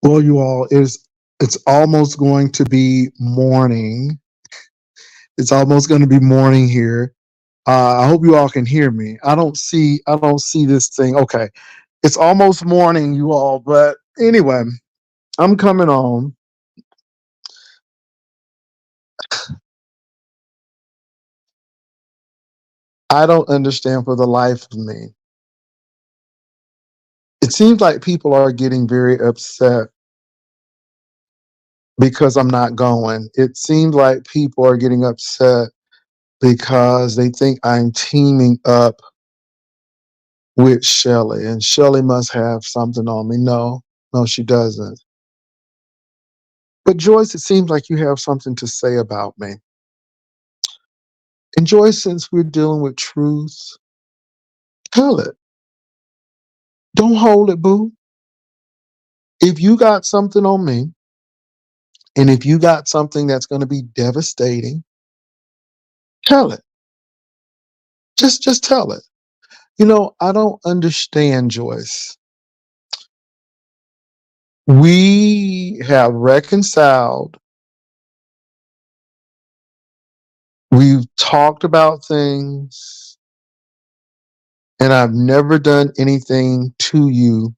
Well, you all, it's almost going to be morning. It's almost going to be morning here. I hope you all can hear me. I don't see this thing. Okay. It's almost morning, you all, but anyway, I'm coming on. I don't understand for the life of me. It seems like people are getting very upset because I'm not going. It seems like people are getting upset because they think I'm teaming up with Shelly, and Shelly must have something on me. No, no, she doesn't. But Joyce, it seems like you have something to say about me. And Joyce, since we're dealing with truth, tell it. Don't hold it, boo. If you got something on me, and if you got something that's going to be devastating, tell it. Just tell it. I don't understand, Joyce. We have reconciled. We've talked about things, and I've never done anything to you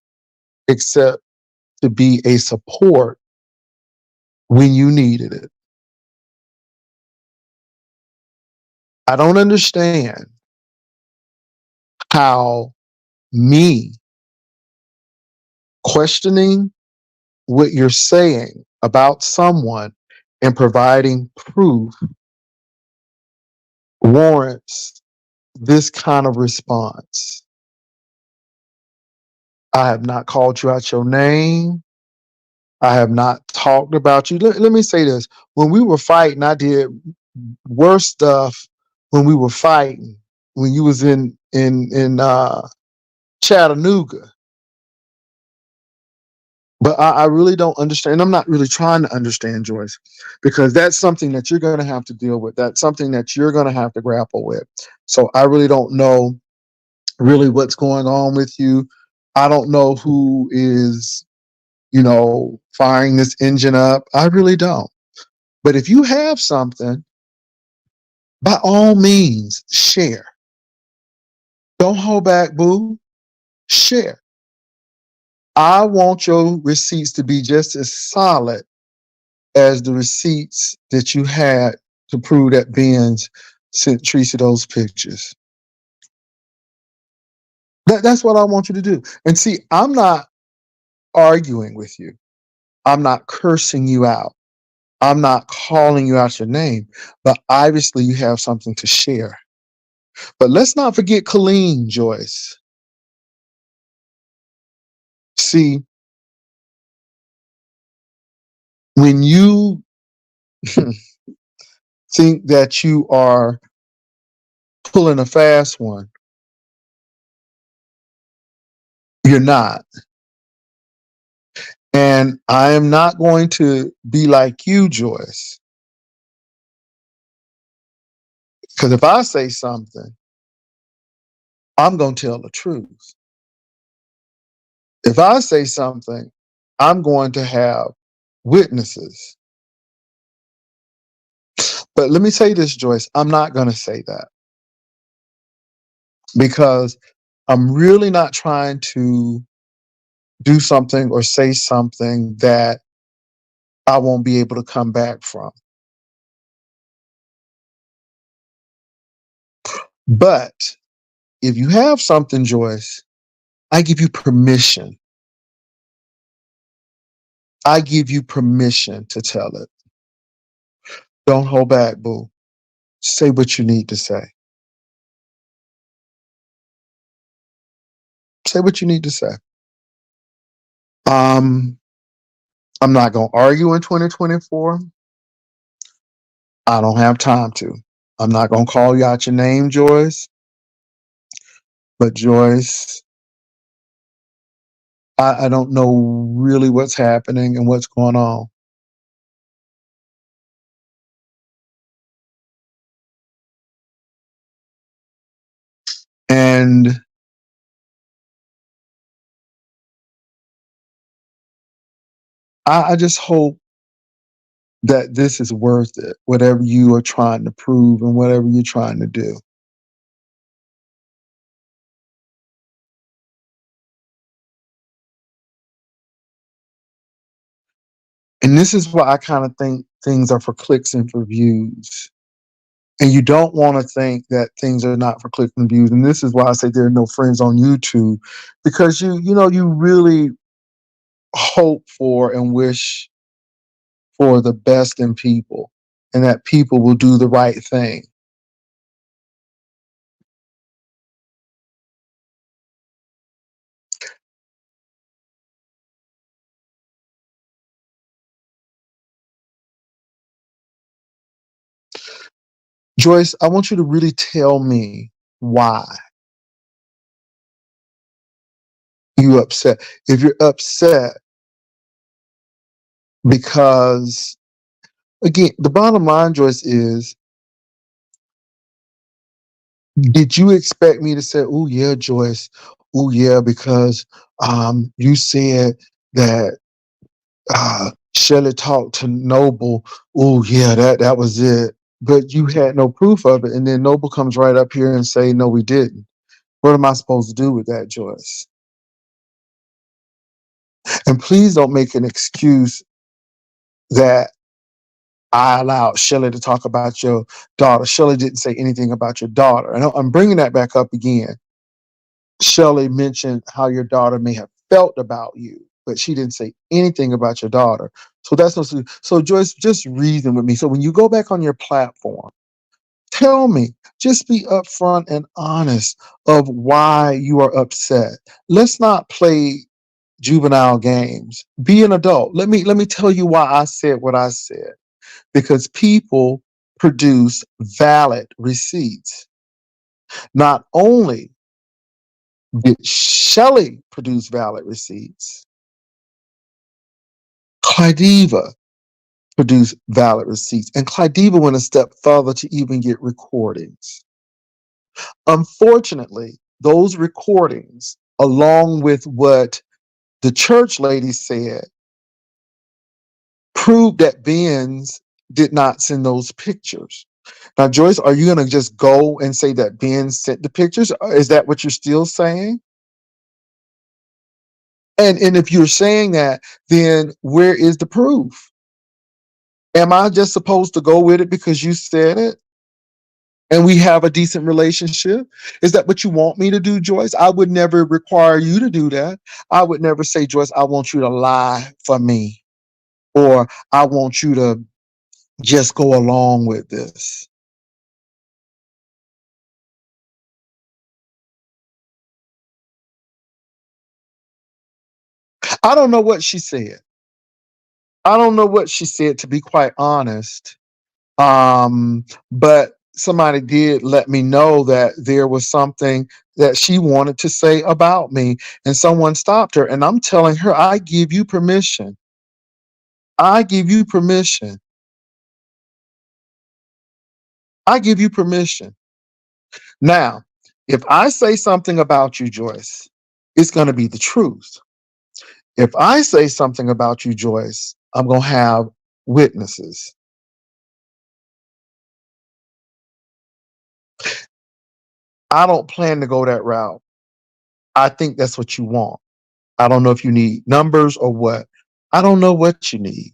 except to be a support when you needed it. I don't understand how me questioning what you're saying about someone and providing proof warrants this kind of response. I have not called you out your name. I have not talked about you. Let me say this. When we were fighting, I did worse stuff when we were fighting. When you was in Chattanooga. But I really don't understand. I'm not really trying to understand, Joyce, because that's something that you're going to have to deal with. That's something that you're going to have to grapple with. So I really don't know really what's going on with you. I don't know who is, firing this engine up. I really don't. But if you have something, by all means, share. Don't hold back, boo. Share. I want your receipts to be just as solid as the receipts that you had to prove that Benz sent Teresa those pictures. That's what I want you to do. And see, I'm not arguing with you. I'm not cursing you out. I'm not calling you out your name, but obviously you have something to share. But let's not forget Colleen, Joyce. See, when you think that you are pulling a fast one, you're not. And I am not going to be like you, Joyce. Because if I say something, I'm going to tell the truth. If I say something, I'm going to have witnesses. But let me say this, Joyce, I'm not going to say that because I'm really not trying to do something or say something that I won't be able to come back from. But if you have something, Joyce, I give you permission. I give you permission to tell it. Don't hold back, boo. Say what you need to say. Say what you need to say. Um, I'm not going to argue in 2024. I don't have time to. I'm not going to call you out your name, Joyce. But Joyce, I don't know really what's happening and what's going on. And I just hope that this is worth it, whatever you are trying to prove and whatever you're trying to do. And this is why I kind of think things are for clicks and for views. And you don't want to think that things are not for clicks and views. And this is why I say there are no friends on YouTube, because you really hope for and wish for the best in people and that people will do the right thing. Joyce, I want you to really tell me why you upset. If you're upset because, again, the bottom line, Joyce, is did you expect me to say, oh, yeah, Joyce, oh, yeah, because you said that Shelley talked to Noble. Oh, yeah, that was it. But you had no proof of it. And then Noble comes right up here and say, no, we didn't. What am I supposed to do with that, Joyce? And please don't make an excuse that I allowed Shelley to talk about your daughter. Shelley didn't say anything about your daughter. And I'm bringing that back up again. Shelley mentioned how your daughter may have felt about you, but she didn't say anything about your daughter. So that's no. So Joyce, just reason with me. So when you go back on your platform, tell me, just be upfront and honest of why you are upset. Let's not play juvenile games. Be an adult. Let me tell you why I said what I said. Because people produce valid receipts. Not only did Shelley produce valid receipts, Clydiva produced valid receipts. And Clydiva went a step further to even get recordings. Unfortunately, those recordings, along with what the church lady said, proved that Benz did not send those pictures. Now, Joyce, are you going to just go and say that Ben sent the pictures? Is that what you're still saying? And if you're saying that, then where is the proof? Am I just supposed to go with it because you said it and we have a decent relationship? Is that what you want me to do, Joyce? I would never require you to do that. I would never say, Joyce, I want you to lie for me, or I want you to just go along with this. I don't know what she said. I don't know what she said, to be quite honest. But somebody did let me know that there was something that she wanted to say about me, and someone stopped her. And I'm telling her, I give you permission. I give you permission. I give you permission. Now, if I say something about you, Joyce, it's going to be the truth. If I say something about you, Joyce, I'm going to have witnesses. I don't plan to go that route. I think that's what you want. I don't know if you need numbers or what. I don't know what you need,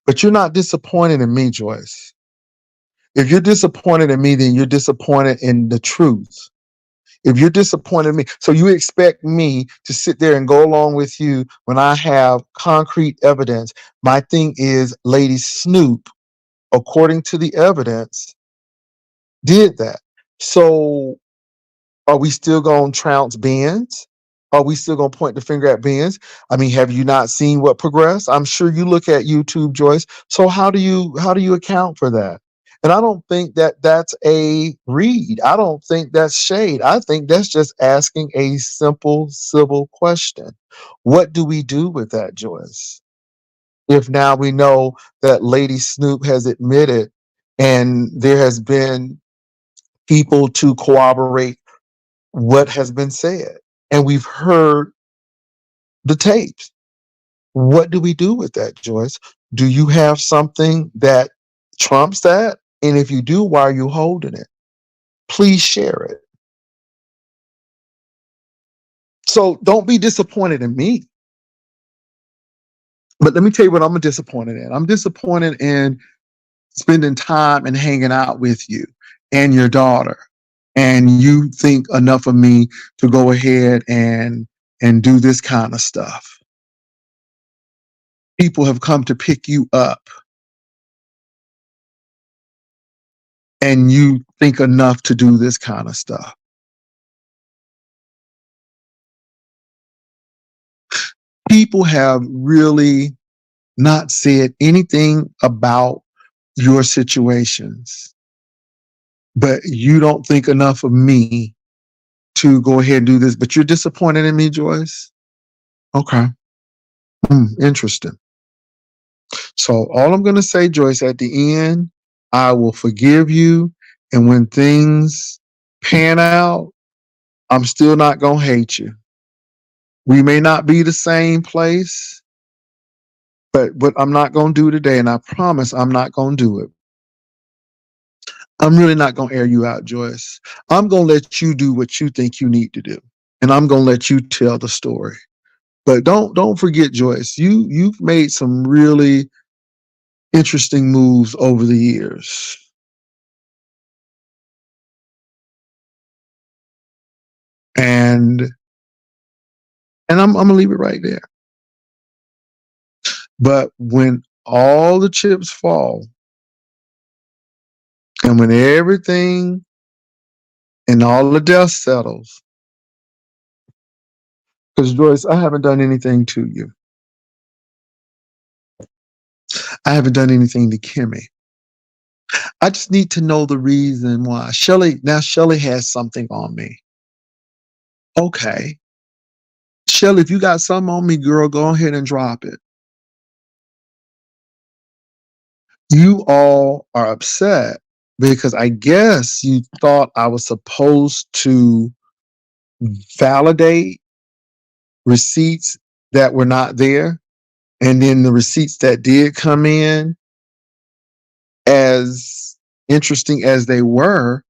but you're not disappointed in me, Joyce. If you're disappointed in me, then you're disappointed in the truth. If you're disappointed in me, so you expect me to sit there and go along with you when I have concrete evidence. My thing is, Lady Snoop, according to the evidence, did that. So are we still going to trounce Benz? Are we still going to point the finger at Benz? I mean, have you not seen what progressed? I'm sure you look at YouTube, Joyce. So how do you account for that? And I don't think that that's a read. I don't think that's shade. I think that's just asking a simple civil question. What do we do with that, Joyce? If now we know that Lady Snoop has admitted and there has been people to corroborate what has been said. And we've heard the tapes. What do we do with that, Joyce? Do you have something that trumps that? And if you do, why are you holding it? Please share it. So don't be disappointed in me. But let me tell you what I'm disappointed in. I'm disappointed in spending time and hanging out with you and your daughter. And you think enough of me to go ahead and do this kind of stuff. People have come to pick you up and you think enough to do this kind of stuff. People have really not said anything about your situations, but you don't think enough of me to go ahead and do this. But you're disappointed in me, Joyce? Okay. Interesting. So all I'm going to say, Joyce, at the end, I will forgive you. And when things pan out, I'm still not going to hate you. We may not be the same place, but what I'm not going to do today, and I promise I'm not going to do it. I'm really not going to air you out, Joyce. I'm going to let you do what you think you need to do. And I'm going to let you tell the story. But don't forget, Joyce, you've made some really interesting moves over the years. And I'm gonna leave it right there. But when all the chips fall and when everything and all the dust settles, because Joyce, I haven't done anything to you. I haven't done anything to Kimmy. I just need to know the reason why. Shelly has something on me. Okay. Shelly, if you got something on me, girl, go ahead and drop it. You all are upset because I guess you thought I was supposed to validate receipts that were not there. And then the receipts that did come in, as interesting as they were,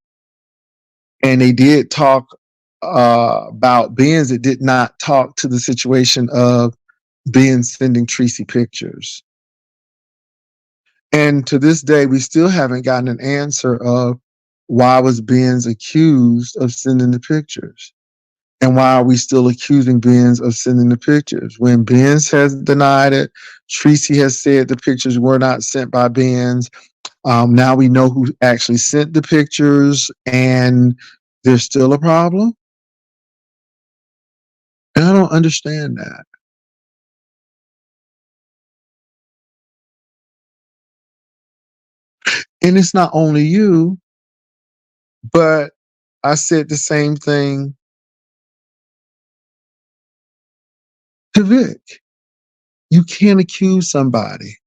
and they did talk about Ben's, it did not talk to the situation of Ben sending Tracy pictures. And to this day, we still haven't gotten an answer of why was Ben's accused of sending the pictures? And why are we still accusing Benz of sending the pictures? When Benz has denied it, Tracy has said the pictures were not sent by Benz. Now we know who actually sent the pictures, and there's still a problem. And I don't understand that. And it's not only you, but I said the same thing to Vic. You can't accuse somebody.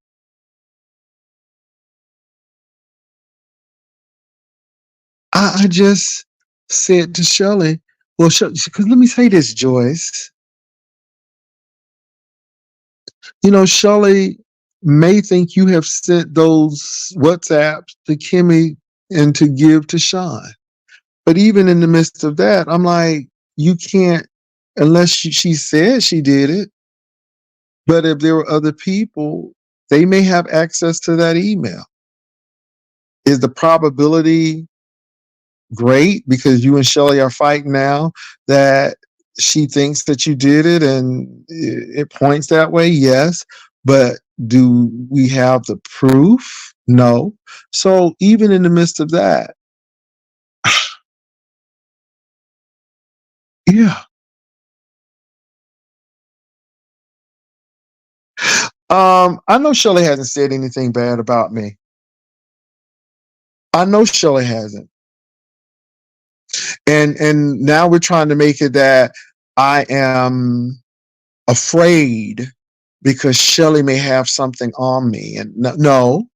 I just said to Shelley, well, because let me say this, Joyce. You know, Shelley may think you have sent those WhatsApps to Kimmy and to give to Sean. But even in the midst of that, I'm like, you can't, unless she said she did it. But if there were other people, they may have access to that email. Is the probability great because you and Shelly are fighting now that she thinks that you did it and it points that way? Yes. But do we have the proof? No. So even in the midst of that, yeah. I know Shelly hasn't said anything bad about me. I know Shelly hasn't. And now we're trying to make it that I am afraid because Shelly may have something on me. And no,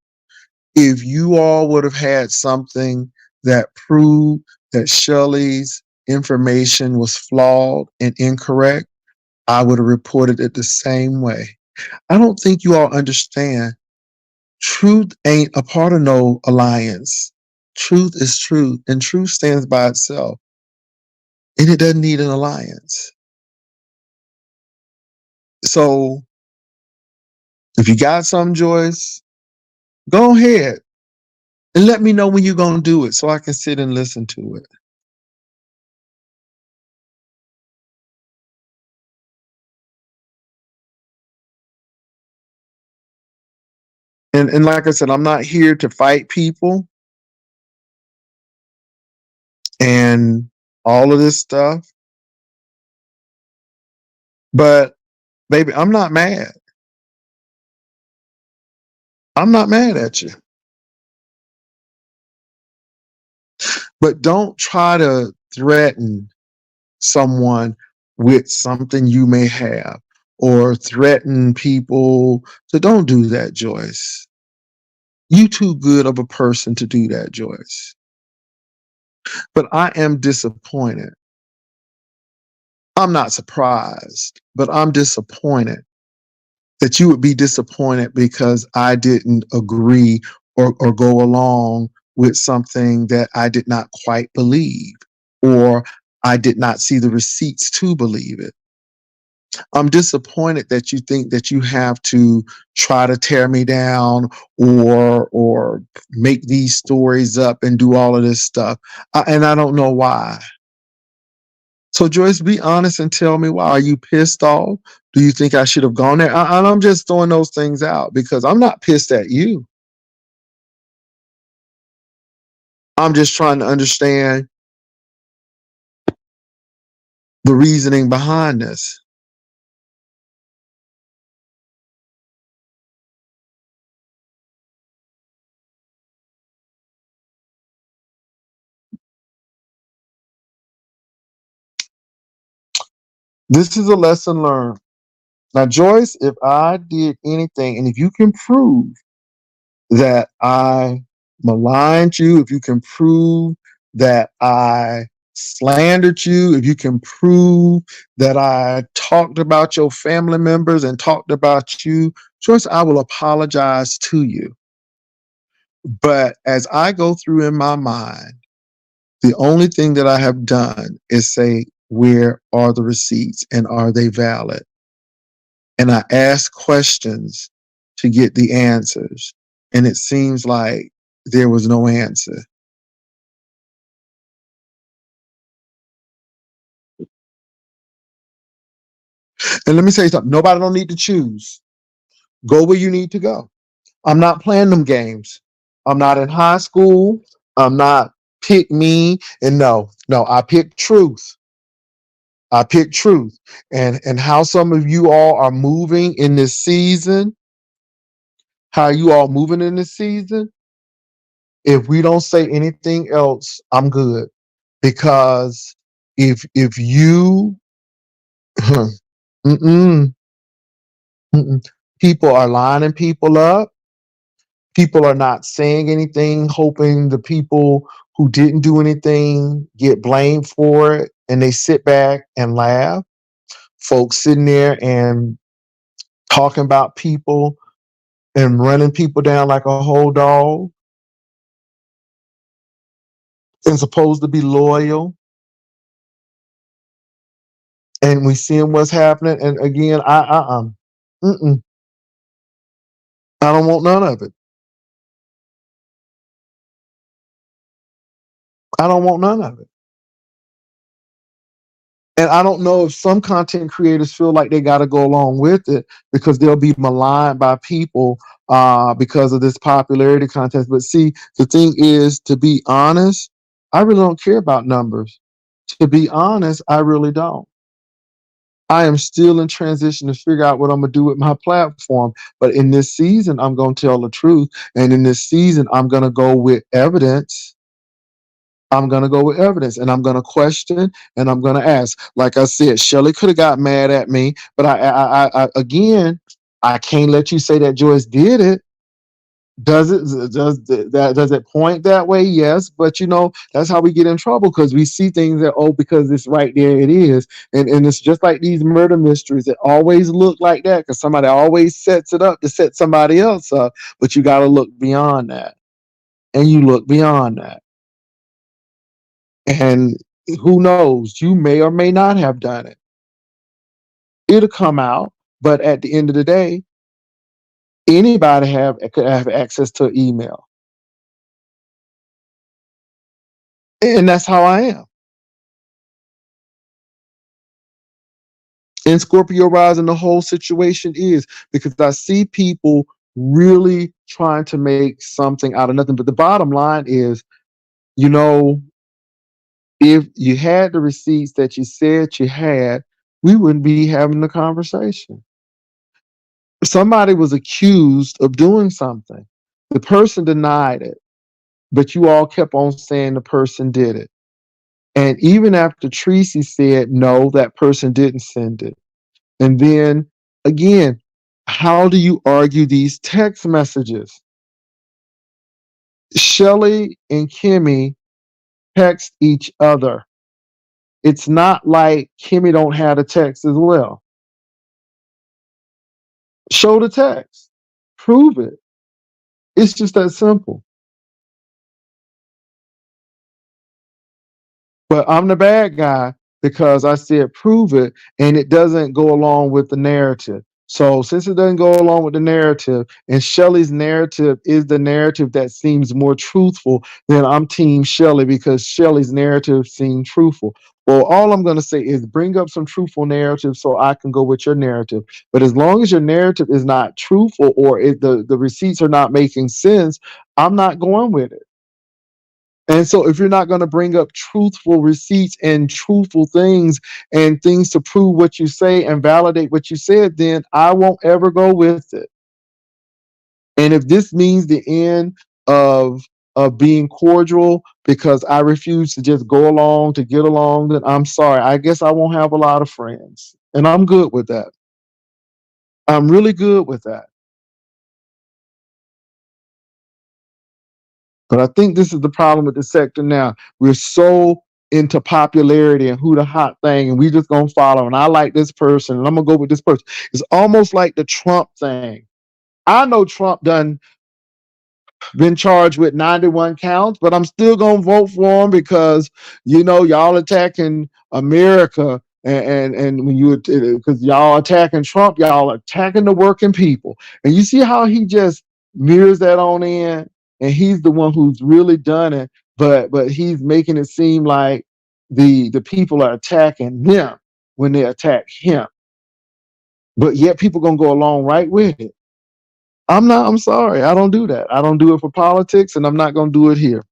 if you all would have had something that proved that Shelly's information was flawed and incorrect, I would have reported it the same way. I don't think you all understand. Truth ain't a part of no alliance. Truth is truth, and truth stands by itself, and it doesn't need an alliance. So if you got some, Joyce, go ahead and let me know when you're going to do it so I can sit and listen to it. And like I said, I'm not here to fight people and all of this stuff, but baby, I'm not mad. I'm not mad at you. But don't try to threaten someone with something you may have or threaten people. So don't do that, Joyce. You too good of a person to do that, Joyce. But I am disappointed. I'm not surprised, but I'm disappointed that you would be disappointed because I didn't agree or go along with something that I did not quite believe, or I did not see the receipts to believe it. I'm disappointed that you think that you have to try to tear me down or make these stories up and do all of this stuff. And I don't know why. So Joyce, be honest and tell me why. Are you pissed off? Do you think I should have gone there? And I'm just throwing those things out because I'm not pissed at you. I'm just trying to understand the reasoning behind this. This is a lesson learned. Now, Joyce, if I did anything, and if you can prove that I maligned you, if you can prove that I slandered you, if you can prove that I talked about your family members and talked about you, Joyce, I will apologize to you. But as I go through in my mind, the only thing that I have done is say, where are the receipts and are they valid? And I ask questions to get the answers. And it seems like there was no answer. And let me say something. Nobody don't need to choose. Go where you need to go. I'm not playing them games. I'm not in high school. I'm not pick me. And no, I pick truth. I pick truth. And how some of you all are moving in this season, how you all moving in this season, if we don't say anything else, I'm good. Because if you mm-mm, mm-mm, people are lining people up, people are not saying anything, hoping the people who didn't do anything get blamed for it, and they sit back and laugh. Folks sitting there and talking about people and running people down like a whole dog and supposed to be loyal. And we seeing what's happening. And again, mm-mm, I don't want none of it. I don't want none of it. And I don't know if some content creators feel like they got to go along with it because they'll be maligned by people because of this popularity contest. But see, the thing is, to be honest, I really don't care about numbers. To be honest, I really don't. I am still in transition to figure out what I'm gonna do with my platform. But in this season, I'm gonna tell the truth, and in this season, I'm gonna go with evidence. I'm gonna go with evidence, and I'm gonna question, and I'm gonna ask. Like I said, Shelly could have got mad at me, but I again, I can't let you say that Joyce did it. Does it point that way? Yes, but that's how we get in trouble, because we see things that, oh, because it's right there, it is. And it's just like these murder mysteries. It always look like that because somebody always sets it up to set somebody else up. But you got to look beyond that, and you look beyond that, and who knows? You may or may not have done it. It'll come out, but at the end of the day, anybody could have access to email, and that's how I am. And Scorpio rising, the whole situation is because I see people really trying to make something out of nothing. But the bottom line is, you know, if you had the receipts that you said you had, we wouldn't be having the conversation. Somebody was accused of doing something. The person denied it, but you all kept on saying the person did it. And even after Tracy said, no, that person didn't send it. And then again, how do you argue these text messages? Shelly and Kimmy text each other. It's not like Kimmy don't have a text as well. Show the text. Prove it. It's just that simple. But I'm the bad guy because I said prove it, and it doesn't go along with the narrative. So since it doesn't go along with the narrative, and Shelley's narrative is the narrative that seems more truthful, then I'm team Shelley because Shelley's narrative seemed truthful. Well, all I'm going to say is bring up some truthful narrative so I can go with your narrative. But as long as your narrative is not truthful, or the receipts are not making sense, I'm not going with it. And so, if you're not going to bring up truthful receipts and truthful things and things to prove what you say and validate what you said, then I won't ever go with it. And if this means the end of being cordial because I refuse to just go along to get along, then I'm sorry. I guess I won't have a lot of friends, and I'm good with that. I'm really good with that. But I think this is the problem with the sector now. We're so into popularity and who the hot thing, and we just gonna follow. And I like this person, and I'm gonna go with this person. It's almost like the Trump thing. I know Trump done been charged with 91 counts, but I'm still gonna vote for him because y'all attacking America, and when you because y'all attacking Trump, y'all attacking the working people, and you see how he just mirrors that on in, and he's the one who's really done it, but he's making it seem like the people are attacking them when they attack him, but yet people gonna go along right with it. I'm sorry. I don't do that. I don't do it for politics, and I'm not going to do it here.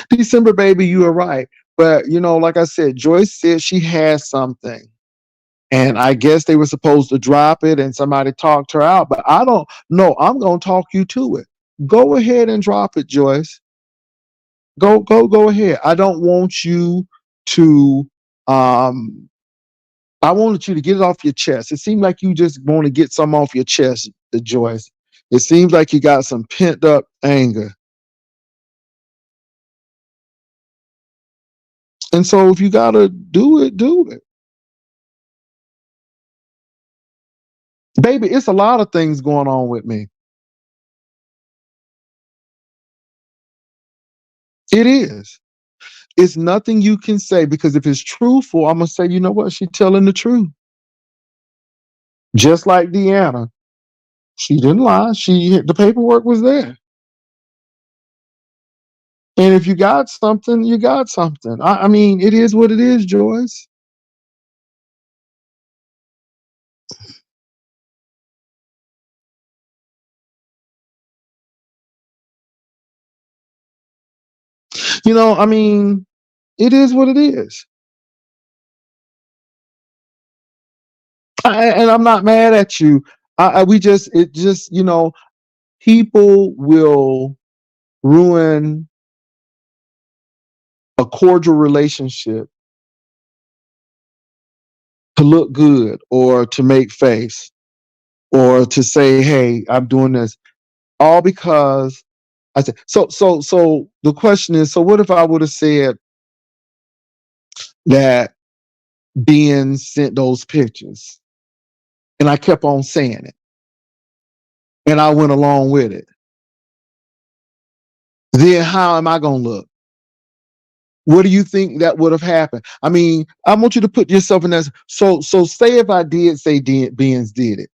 December, baby, you are right. But, like I said, Joyce said she has something. And I guess they were supposed to drop it and somebody talked her out. But I don't know. I'm going to talk you to it. Go ahead and drop it, Joyce. Go ahead. I don't want you to um I wanted you to get it off your chest. It seemed like you just want to get some off your chest, the Joyce. It seems like you got some pent up anger. And so if you gotta do it, do it. Baby, it's a lot of things going on with me. It is. It's nothing you can say because if it's truthful, I'm gonna say, you know what, she's telling the truth. Just like Deanna. She didn't lie. The paperwork was there. And if you got something, you got something. I mean, it is what it is, Joyce. I mean, it is what it is. And I'm not mad at you. It just, people will ruin a cordial relationship to look good or to make face or to say, hey, I'm doing this, all because I said so the question is, so what if I would have said that Ben sent those pictures and I kept on saying it and I went along with it? Then how am I gonna look? What do you think that would have happened? I mean, I want you to put yourself in that. So say if I did say Benz did it.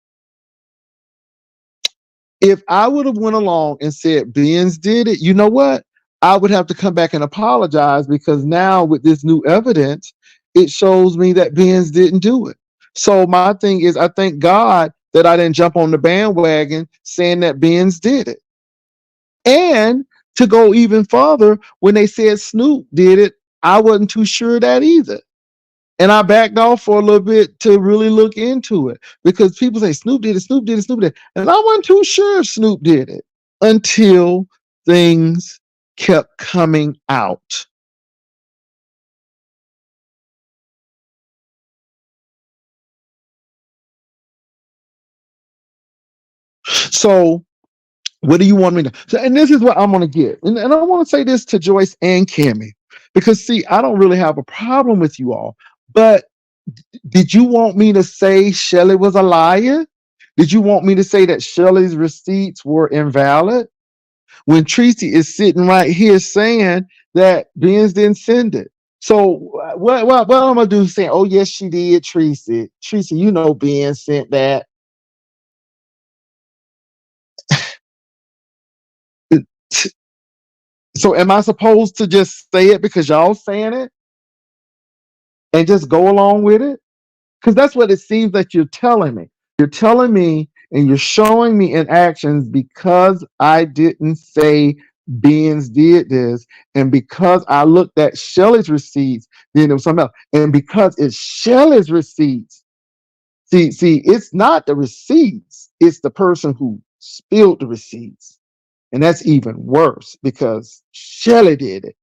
If I would have went along and said Benz did it, you know what? I would have to come back and apologize because now with this new evidence, it shows me that Benz didn't do it. So my thing is, I thank God that I didn't jump on the bandwagon saying that Benz did it. And to go even further, when they said Snoop did it, I wasn't too sure of that either. And I backed off for a little bit to really look into it because people say Snoop did it, Snoop did it, Snoop did it. And I wasn't too sure if Snoop did it until things kept coming out. So, what do you want me to? So, and this is what I'm going to get. And I want to say this to Joyce and Kimmy because, see, I don't really have a problem with you all. But did you want me to say Shelley was a liar? Did you want me to say that Shelley's receipts were invalid? When Tracy is sitting right here saying that Benz didn't send it. So what I'm gonna do is say, oh yes, she did, Tracy. Tracy, you know Ben sent that. So am I supposed to just say it because y'all saying it and just go along with it? Because that's what it seems that you're telling me. You're telling me and you're showing me in actions because I didn't say Benz did this, and because I looked at Shelley's receipts, then it was something else. And because it's Shelley's receipts, see, it's not the receipts, it's the person who spilled the receipts. And that's even worse because Shelley did it.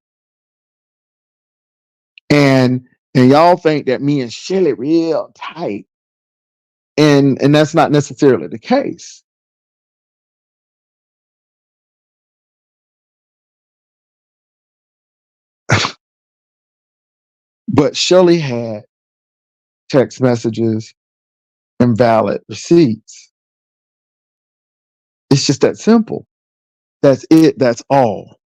And y'all think that me and Shelley real tight. And that's not necessarily the case. But Shelley had text messages and valid receipts. It's just that simple. That's it. That's all.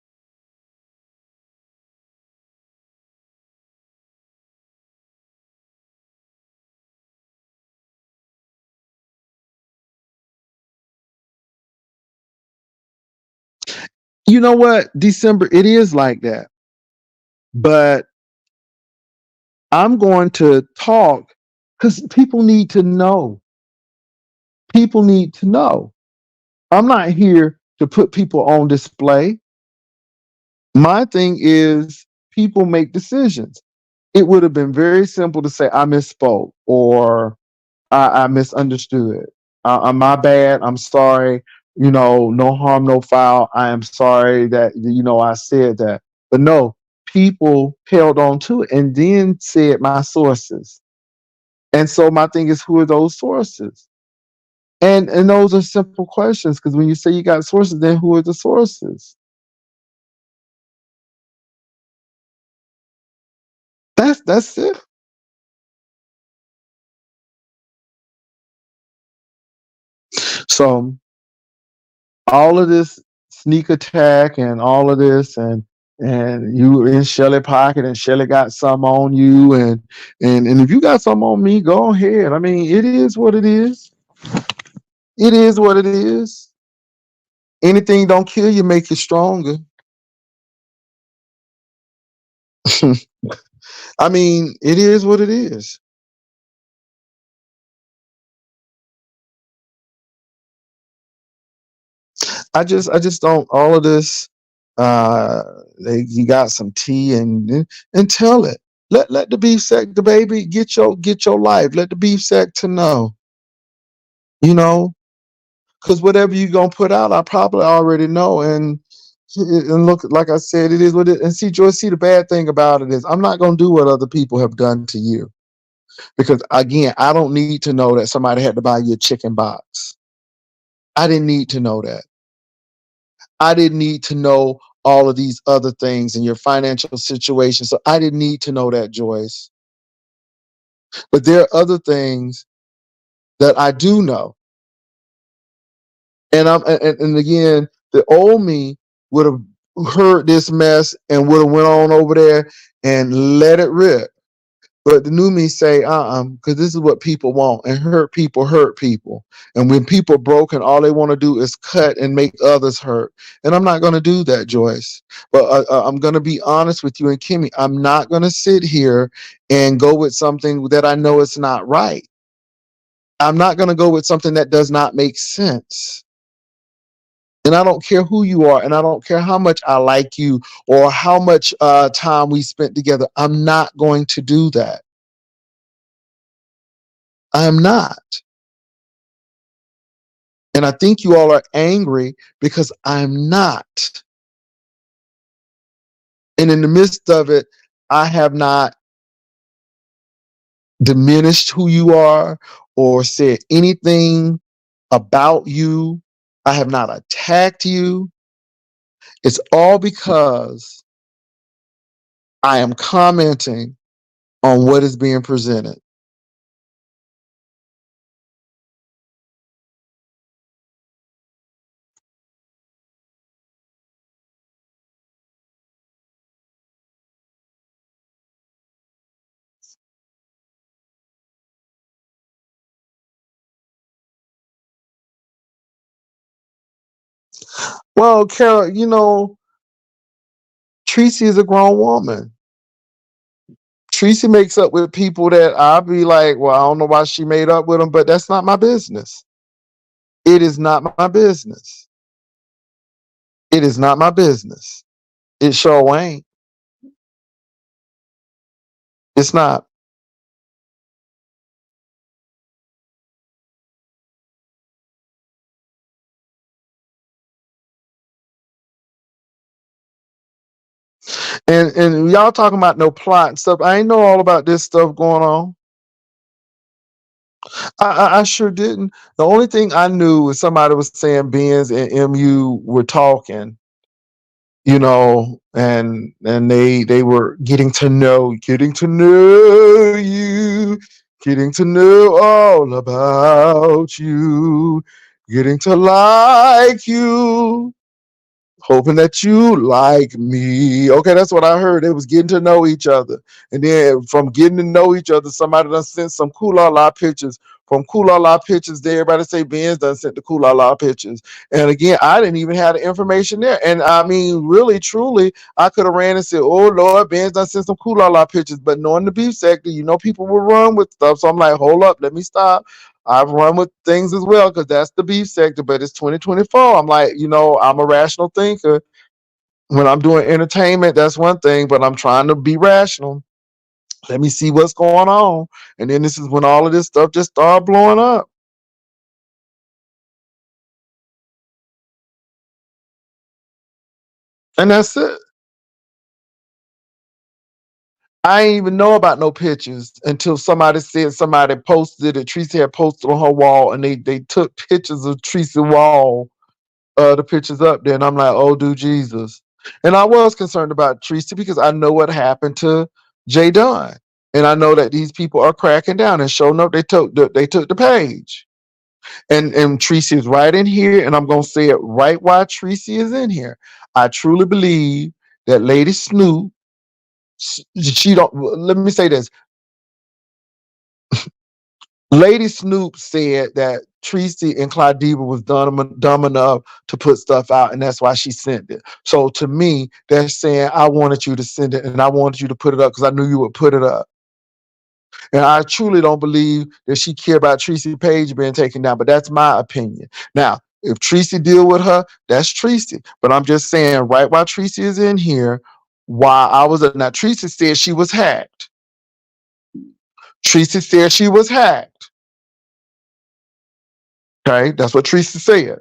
You know what? December, it is like that. But I'm going to talk because people need to know. People need to know. I'm not here to put people on display. My thing is people make decisions. It would have been very simple to say I misspoke or I misunderstood. My bad. I'm sorry. No harm, no foul. I am sorry that I said that. But no, people held on to it and then said my sources. And so my thing is, who are those sources? And those are simple questions because when you say you got sources, then who are the sources? That's it. So all of this sneak attack and all of this and you were in Shelly pocket and Shelly got some on you and if you got some on me, go ahead. I mean, it is what it is. It is what it is. Anything don't kill you, make you stronger. I mean, it is what it is. I just don't all of this uh you got some tea and tell it. Let the beef sack the baby get your life. Let the beef sack to know. You know, because whatever you're gonna put out, I probably already know. And look, like I said, it is what it. And see, Joyce, see the bad thing about it is, I'm not gonna do what other people have done to you. Because again, I don't need to know that somebody had to buy you a chicken box. I didn't need to know that. I didn't need to know all of these other things in your financial situation. So I didn't need to know that, Joyce. But there are other things that I do know. And again, the old me would have heard this mess and would have went on over there and let it rip. But the new me say, because this is what people want, and hurt people. And when people broken, all they want to do is cut and make others hurt. And I'm not going to do that, Joyce. But I'm going to be honest with you and Kimmy. I'm not going to sit here and go with something that I know it's not right. I'm not going to go with something that does not make sense. And I don't care who you are, and I don't care how much I like you or how much time we spent together. I'm not going to do that. I'm not. And I think you all are angry because I'm not. And in the midst of it, I have not diminished who you are or said anything about you. I have not attacked you. It's all because I am commenting on what is being presented. Well, Carol, Tracy is a grown woman. Tracy makes up with people that I'll be like, well, I don't know why she made up with them, but that's not my business. It is not my business. It is not my business. It sure ain't. It's not. And y'all talking about no plot and stuff. I ain't know all about this stuff going on. I sure didn't. The only thing I knew was somebody was saying Benz and MU were talking, and they were getting to know you, getting to know all about you, getting to like you, hoping that you like me. Okay, that's what I heard. They was getting to know each other. And then from getting to know each other, somebody done sent some cool la la pictures. From cool la la pictures, there everybody say Ben's done sent the cool la la pictures. And again, I didn't even have the information there. And I mean, really, truly, I could have ran and said, oh Lord, Ben's done sent some cool la la pictures. But knowing the beef sector, people will run with stuff. So I'm like, hold up, let me stop. I've run with things as well because that's the beef sector, but it's 2024. I'm like, I'm a rational thinker. When I'm doing entertainment, that's one thing, but I'm trying to be rational. Let me see what's going on. And then this is when all of this stuff just started blowing up. And that's it. I ain't even know about no pictures until somebody said somebody posted it. Tracy had posted on her wall, and they took pictures of Tracy's wall, the pictures up there, and I'm like, oh, do Jesus. And I was concerned about Tracy because I know what happened to Jay Dunn. And I know that these people are cracking down and showing up. They took the page. And Tracy is right in here, and I'm gonna say it right while Tracy is in here. I truly believe that Lady Snoop, she don't let me say this. Lady Snoop said that Tracy and Claudiva was dumb enough to put stuff out, and that's why she sent it. So to me, they're saying, I wanted you to send it, and I wanted you to put it up because I knew you would put it up. And I truly don't believe that she cared about Tracy Page being taken down, but that's my opinion. Now, if Tracy deal with her, that's Tracy. But I'm just saying, right while Tracy is in here, while I was now Tracy said she was hacked. Tracy said she was hacked. Okay, that's what Tracy said.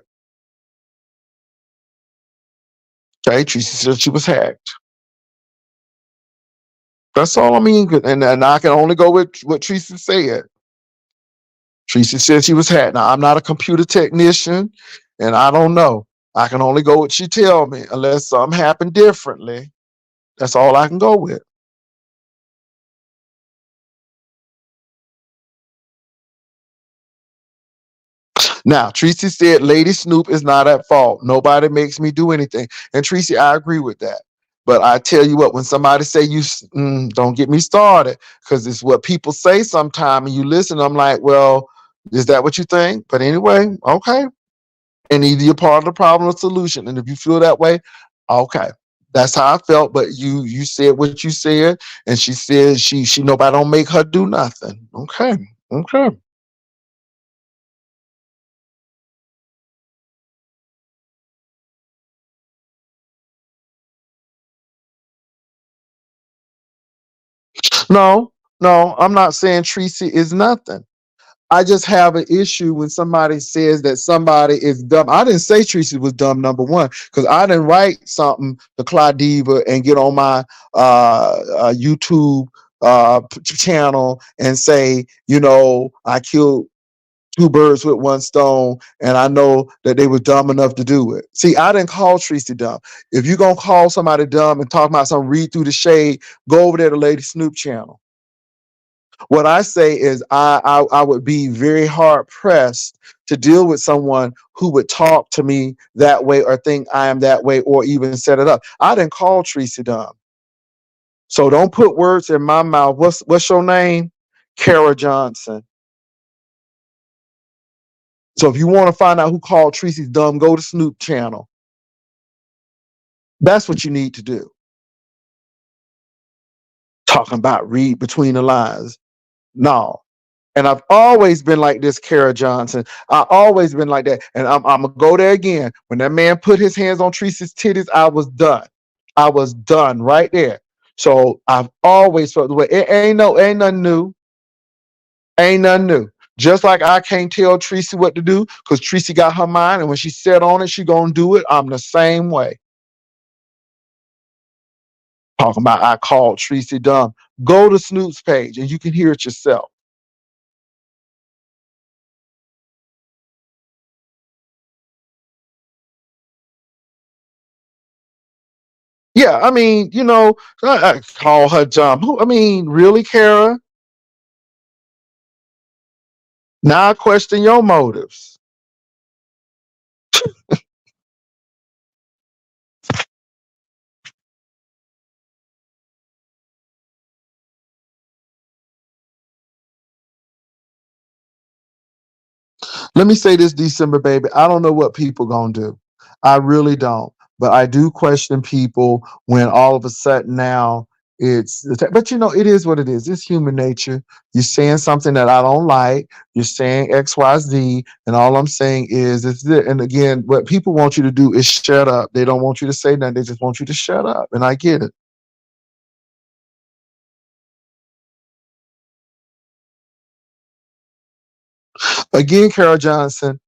Okay, Tracy said she was hacked. That's all I mean. And I can only go with what Tracy said. Tracy said she was hacked. Now I'm not a computer technician, and I don't know. I can only go what she tell me, unless something happened differently. That's all I can go with. Now, Tracy said Lady Snoop is not at fault. Nobody makes me do anything. And Tracy, I agree with that. But I tell you what, when somebody say don't get me started, because it's what people say sometime, and you listen. I'm like, well, is that what you think? But anyway, okay. And either you're part of the problem or solution. And if you feel that way, okay. That's how I felt. But you said what you said, and she said she nobody don't make her do nothing. Okay. Okay. No, no, I'm not saying Tracy is nothing. I just have an issue when somebody says that somebody is dumb. I didn't say Tracy was dumb, number one, because I didn't write something to Claudiva and get on my YouTube channel and say, I killed two birds with one stone, and I know that they were dumb enough to do it. See, I didn't call Tracy dumb. If you're gonna call somebody dumb and talk about some read through the shade, go over there to Lady Snoop channel. What I say is I would be very hard pressed to deal with someone who would talk to me that way or think I am that way or even set it up. I didn't call Tracy dumb. So don't put words in my mouth. What's your name? Kara Johnson. So if you want to find out who called Tracy dumb, go to Snoop channel. That's what you need to do. Talking about read between the lines. No, and I've always been like this, Kara Johnson. I always been like that. And I'm gonna go there again. When that man put his hands on Teresa's titties, I was done. I was done right there. So I've always felt the way. It ain't nothing new. Ain't nothing new. Just like I can't tell Tracy what to do because Tracy got her mind, and when she set on it, she gonna do it. I'm the same way. Talking about I called Tracy dumb. Go to Snoop's page and you can hear it yourself. Yeah, I mean, I call her dumb. I mean, really, Kara? Now I question your motives. Let me say this, December, baby. I don't know what people gonna do. I really don't. But I do question people when all of a sudden now but it is what it is. It's human nature. You're saying something that I don't like. You're saying XYZ, and all I'm saying is it's this. And again, what people want you to do is shut up. They don't want you to say nothing. They just want you to shut up. And I get it. Again, Carol Johnson,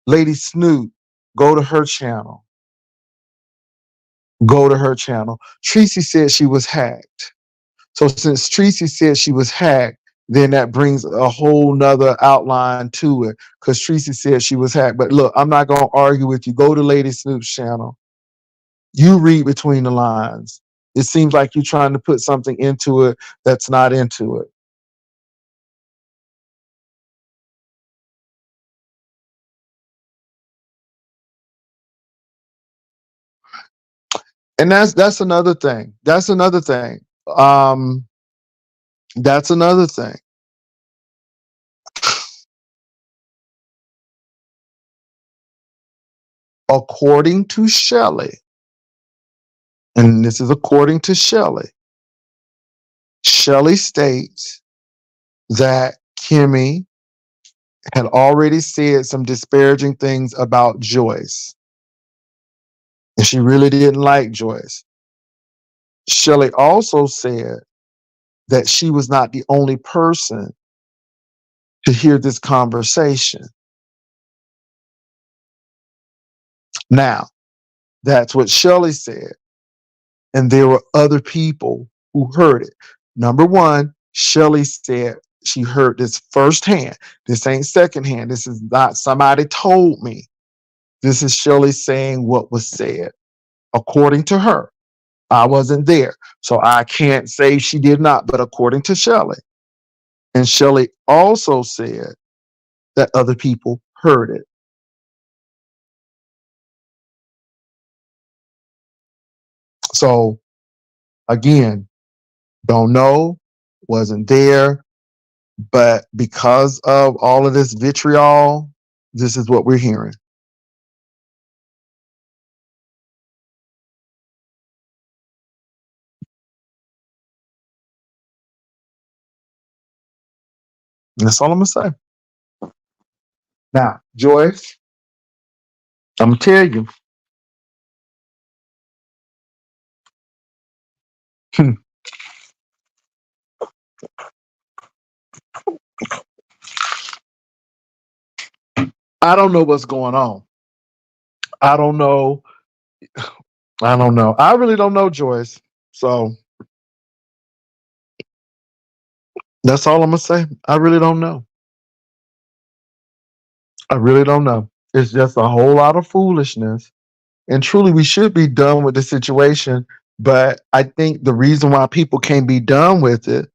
Lady Snoop, go to her channel. Go to her channel. Tracy said she was hacked. So since Tracy said she was hacked, then that brings a whole nother outline to it because Tracy said she was hacked. But look, I'm not going to argue with you. Go to Lady Snoop's channel. You read between the lines. It seems like you're trying to put something into it that's not into it. And that's another thing. That's another thing. Um, that's another thing. According to Shelley, and this is according to Shelley, Shelley states that Kimmy had already said some disparaging things about Joyce, and she really didn't like Joyce. Shelley also said that she was not the only person to hear this conversation. Now, that's what Shelley said. And there were other people who heard it. Number one, Shelley said she heard this firsthand. This ain't secondhand. This is not somebody told me. This is Shelley saying what was said, according to her. I wasn't there, so I can't say she did not, but according to Shelley. And Shelley also said that other people heard it. So again, don't know, wasn't there, but because of all of this vitriol, this is what we're hearing. And that's all I'm gonna say. Now, Joyce, I'm gonna tell you, I don't know what's going on. I don't know. I don't know. I really don't know, Joyce. So that's all I'm gonna say. I really don't know. I really don't know. It's just a whole lot of foolishness. And truly, we should be done with the situation. But I think the reason why people can't be done with it,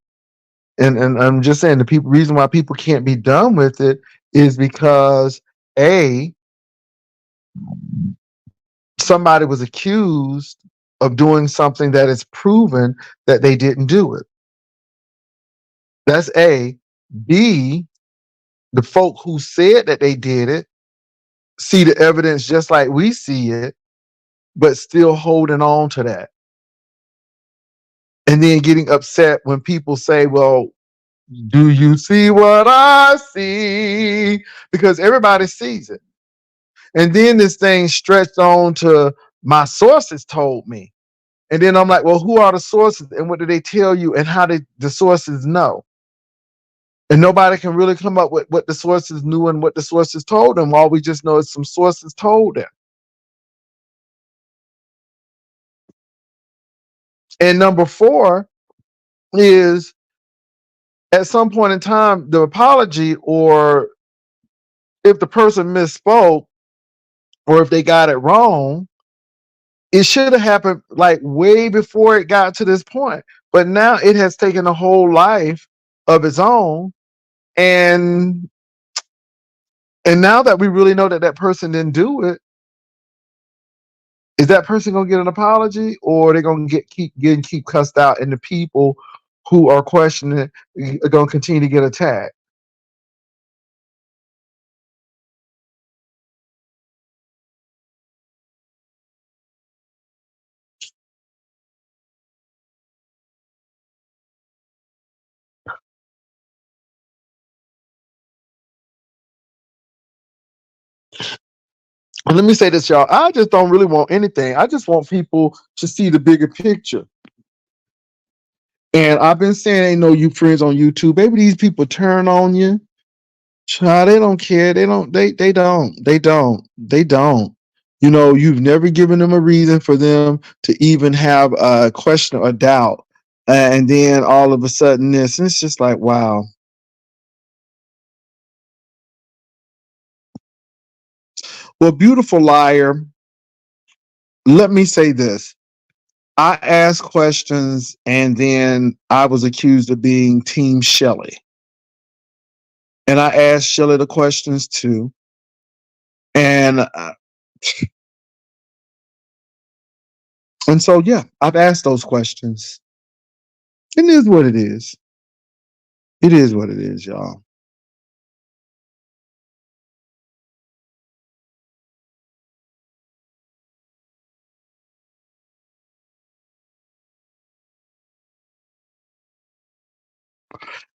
and I'm just saying reason why people can't be done with it is because A, somebody was accused of doing something that is proven that they didn't do it. That's A. B, the folk who said that they did it see the evidence just like we see it, but still holding on to that. And then getting upset when people say, well, do you see what I see? Because everybody sees it. And then this thing stretched on to my sources told me. And then I'm like, well, who are the sources and what did they tell you and how did the sources know? And nobody can really come up with what the sources knew and what the sources told them. All we just know is some sources told them. And number four is at some point in time, the apology, or if the person misspoke or if they got it wrong, it should have happened like way before it got to this point. But now it has taken a whole life of its own. And now that we really know that that person didn't do it, is that person gonna get an apology, or they're gonna keep cussed out, and the people who are questioning it are gonna continue to get attacked? And let me say this, y'all. I just don't really want anything. I just want people to see the bigger picture. And I've been saying, ain't no you friends on YouTube. Baby, these people turn on you. Child, they don't care. They don't. You know, you've never given them a reason for them to even have a question or doubt. And then all of a sudden this, and it's just like, wow. Well, beautiful liar, let me say this. I asked questions and then I was accused of being Team Shelley. And I asked Shelley the questions too. And so, yeah, I've asked those questions. It is what it is. It is what it is, y'all.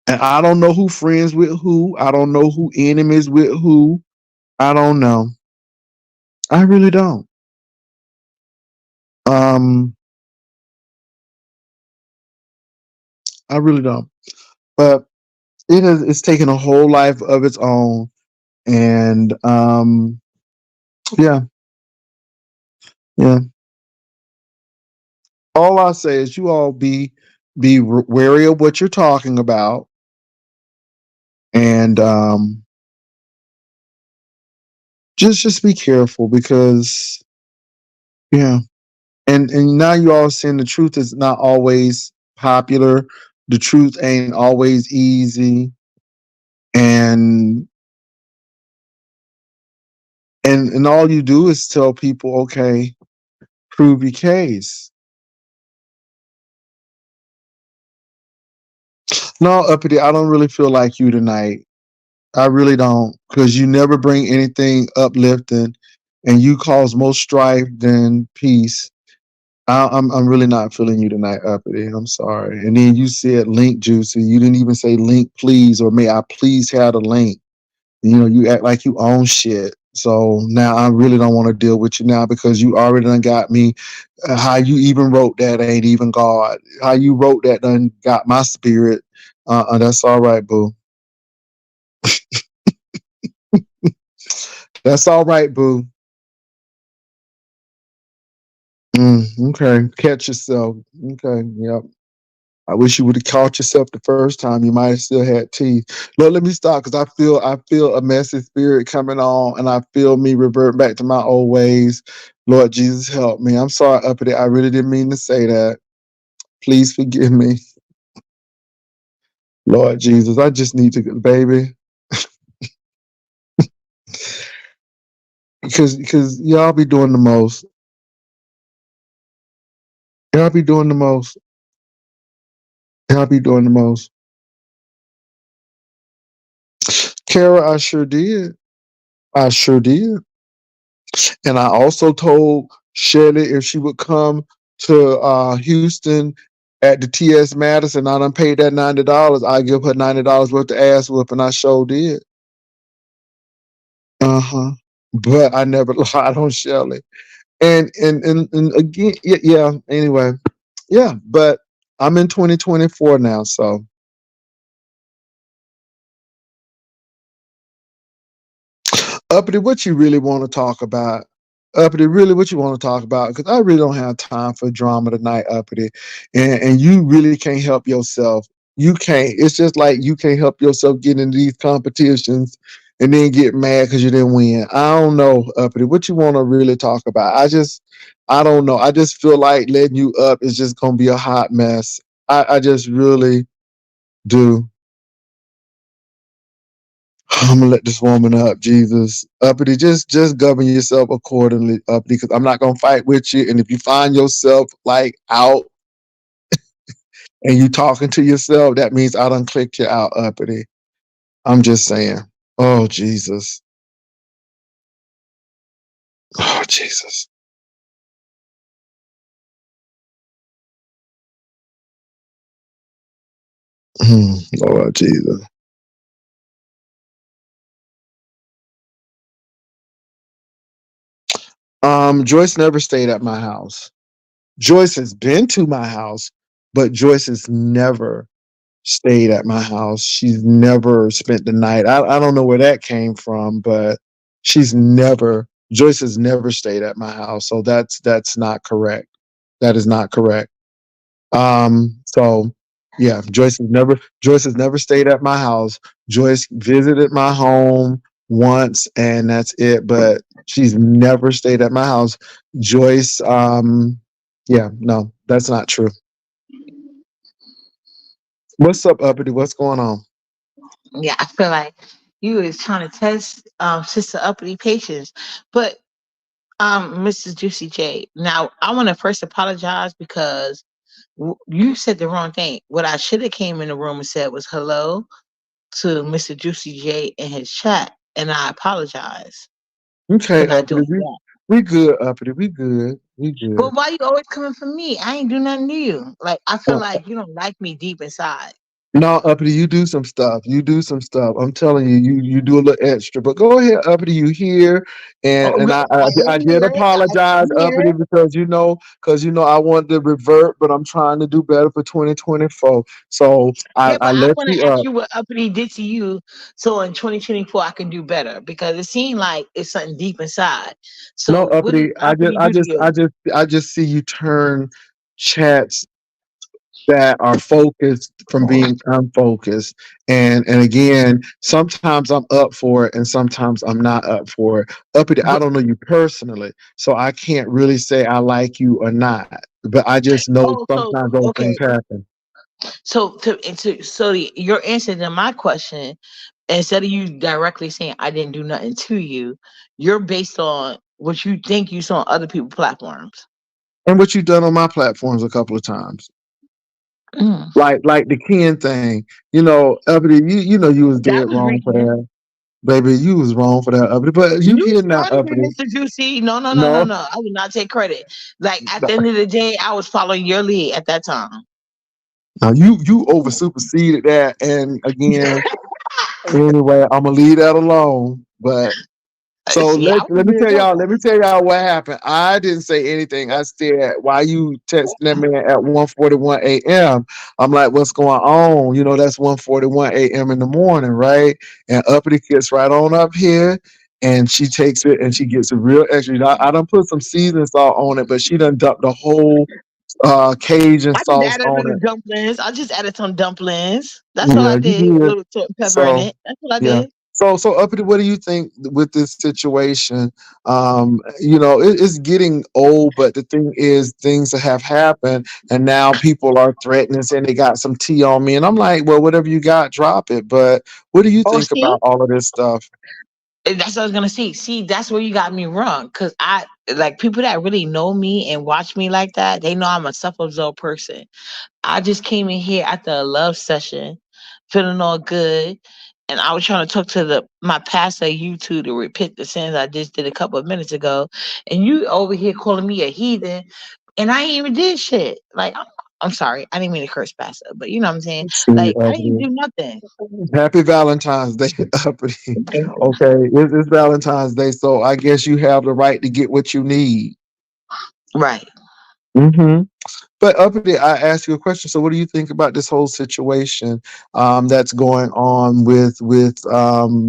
And I don't know who friends with who. I don't know who enemies with who. I don't know. I really don't. Um, I really don't. But it's taken a whole life of its own. And yeah, yeah. All I say is you all be be wary of what you're talking about, and just be careful because yeah. And now you all saying the truth is not always popular. The truth ain't always easy, and and all you do is tell people, okay, prove your case. No, uppity, I don't really feel like you tonight. I really don't, because you never bring anything uplifting, and you cause more strife than peace. I'm really not feeling you tonight, uppity. I'm sorry. And then you said link juicy. You didn't even say link please or may I please have the link. You know, you act like you own shit. So now I really don't want to deal with you now because you already done got me. How you even wrote that ain't even God. How you wrote that done got my spirit. That's all right, boo. That's all right, boo. Okay, catch yourself. Okay, yep. I wish you would have caught yourself the first time. You might have still had teeth. Lord, let me stop because I feel a messy spirit coming on, and I feel me revert back to my old ways. Lord Jesus, help me. I'm sorry, uppity. I really didn't mean to say that. Please forgive me, Lord Jesus. I just need to, baby, because y'all be doing the most. Y'all be doing the most. Y'all be doing the most. Kara, I sure did. I sure did. And I also told Shelly if she would come to Houston at the TS Madison, I done paid that $90. I give her $90 worth of ass whoop, and I sure did. Uh-huh. But I never lied on Shelly. And again, yeah. Anyway, yeah. But I'm in 2024 now, so uppity, what you really want to talk about? Uppity, really, what you want to talk about? Because I really don't have time for drama tonight, uppity, and you really can't help yourself. You can't. It's just like you can't help yourself get into these competitions and then get mad because you didn't win. I don't know, uppity. What you want to really talk about? I don't know. I just feel like letting you up is just gonna be a hot mess. I just really do. I'm gonna let this woman up, Jesus. Uppity, just govern yourself accordingly, uppity, because I'm not gonna fight with you. And if you find yourself like out and you talking to yourself, that means I done clicked you out, uppity. I'm just saying. Oh Jesus. Oh Jesus. Lord Jesus. Joyce never stayed at my house. Joyce has been to my house, but Joyce has never stayed at my house. She's never spent the night. I don't know where that came from, but Joyce has never stayed at my house. So that's not correct. That is not correct. So yeah, Joyce has never stayed at my house. Joyce visited my home once and that's it, but she's never stayed at my house. Joyce, yeah, no, that's not true. What's up, uppity? What's going on? Yeah, I feel like you is trying to test Sister Uppity patience. But Mrs. Juicy J, now I want to first apologize because you said the wrong thing. What I should have came in the room and said was hello to Mr. Juicy J in his chat, and I apologize for Okay, not uppity. doing We that. we good, uppity. We good. We good. But why you always coming for me? I ain't do nothing to you. Like I feel No, like you don't like me deep inside. no, uppity. You do some stuff. You do some stuff. I'm telling you, you do a little extra. But go ahead, uppity. You here, and Oh, and I I am did here. I apologize, am uppity, here. because I wanted to revert, but I'm trying to do better for 2024. So Yeah, I but I let want you to ask up. you what Uppity did to you, so in 2024 I can do better because it seemed like it's something deep inside. No, So what did uppity. Uppity do to you? I just see you turn chats. that are focused from being unfocused. And again, sometimes I'm up for it and sometimes I'm not up for it. I But don't know you personally, so I can't really say I like you or not. But I just know oh, so sometimes those things okay. happen. Your answer to my question, instead of you directly saying I didn't do nothing to you, you're based on what you think you saw on other people's platforms. And what you done on my platforms a couple of times. Mm. Like the Ken thing, Ebony, you know you was That dead was wrong for recent. that. Baby, you was wrong for that, Ebony. But you You can now, started it, Ebony. Mr. Juicy. No, no, no, no, No, no. I will not take credit. Like at the end of the day, I was following your lead at that time. now you over superseded that, and again, anyway, I'm gonna leave that alone. But so See, I was let me being tell y'all. careful. Let me tell y'all what happened. I didn't say anything. I said, "Why you texting that man at 1:41 a.m.?" I'm like, "What's going on?" That's 1:41 a.m. in the morning, right? And Uppity gets right on up here, and she takes it and she gets a real extra. I done put some seasoning salt on it, but she done dumped the whole Cajun I just sauce added a on little it. dumplings. I just added some dumplings. That's all I Yeah, you did. A did. little salt and pepper in So it. That's what I yeah. did. So Uppity, what do you think with this situation? It's getting old, but the thing is, things that have happened, and now people are threatening, saying they got some tea on me, and I'm like, well, whatever you got, drop it. But what do you Oh, think see? about all of this stuff? That's what I was gonna say. See, that's where you got me wrong. Cause I like people that really know me and watch me like that, they know I'm a self-absorbed person. I just came in here after a love session, feeling all good. And I was trying to talk to my pastor, you two, to repent the sins I just did a couple of minutes ago. And you over here calling me a heathen, and I ain't even did shit. Like I'm sorry, I didn't mean to curse pastor, but you know what I'm saying. See, Like I didn't do nothing. happy Valentine's Day, Uppity. Okay, it's Valentine's Day, so I guess you have the right to get what you need. Right. hmm But Uppity, I asked you a question. So, what do you think about this whole situation that's going on with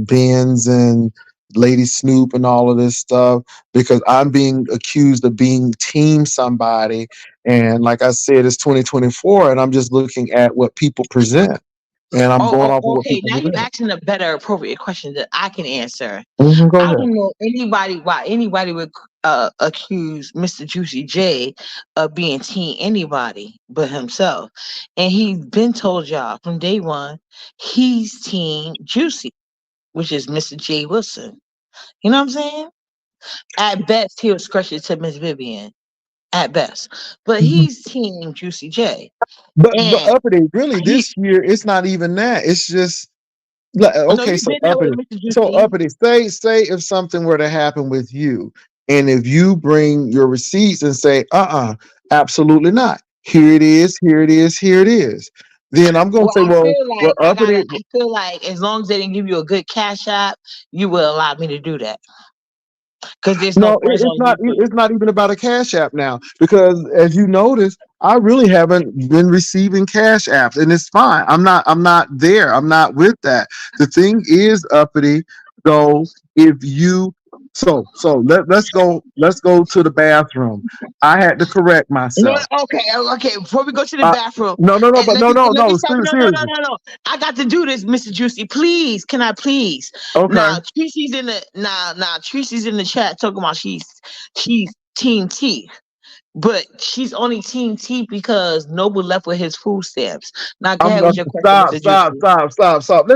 Benz and Lady Snoop and all of this stuff? Because I'm being accused of being team somebody, and like I said, it's 2024, and I'm just looking at what people present, and I'm going off of what Okay. people Now you present. asking a better, appropriate question that I can answer. Go I ahead. don't know anybody why anybody would accuse Mr. Juicy J of being team anybody but himself. And he's been told y'all from day one he's team Juicy, which is Mr. J Wilson. You know what I'm saying? At best, he'll scratch it to Miss Vivian. At best. But Mhm. he's team Juicy J. But And Uppity, really, he this year it's not even that. It's just no, okay, you've so been there with uppity. Mr. So Juicy. uppity. Say if something were to happen with you, and if you bring your receipts and say, absolutely not. Here it is. Here it is. Here it is. Then I'm gonna Well, say, I feel well, like uppity. I feel like as long as they didn't give you a good cash app, you will allow me to do that. Because there's no No, friends it's on not. YouTube. It's not even about a cash app now because, as you notice, I really haven't been receiving cash apps, and it's fine. I'm not. I'm not there. I'm not with that. The thing is, uppity. Though, if you let's go to the bathroom. I had to correct No, myself. okay, okay. Before we go to the Uh, bathroom, no, but let me no. stop. No, no, no, Seriously. no, no. I got to do this, Mr. Juicy. Please, can I please? Okay. Now, Tracy's in the Tracy's in the chat talking about she's Team T, but she's only Team T because Noble left with his food stamps. Now, go I'm ahead with your question, stop, Mr. stop, Juicy. stop, stop, stop.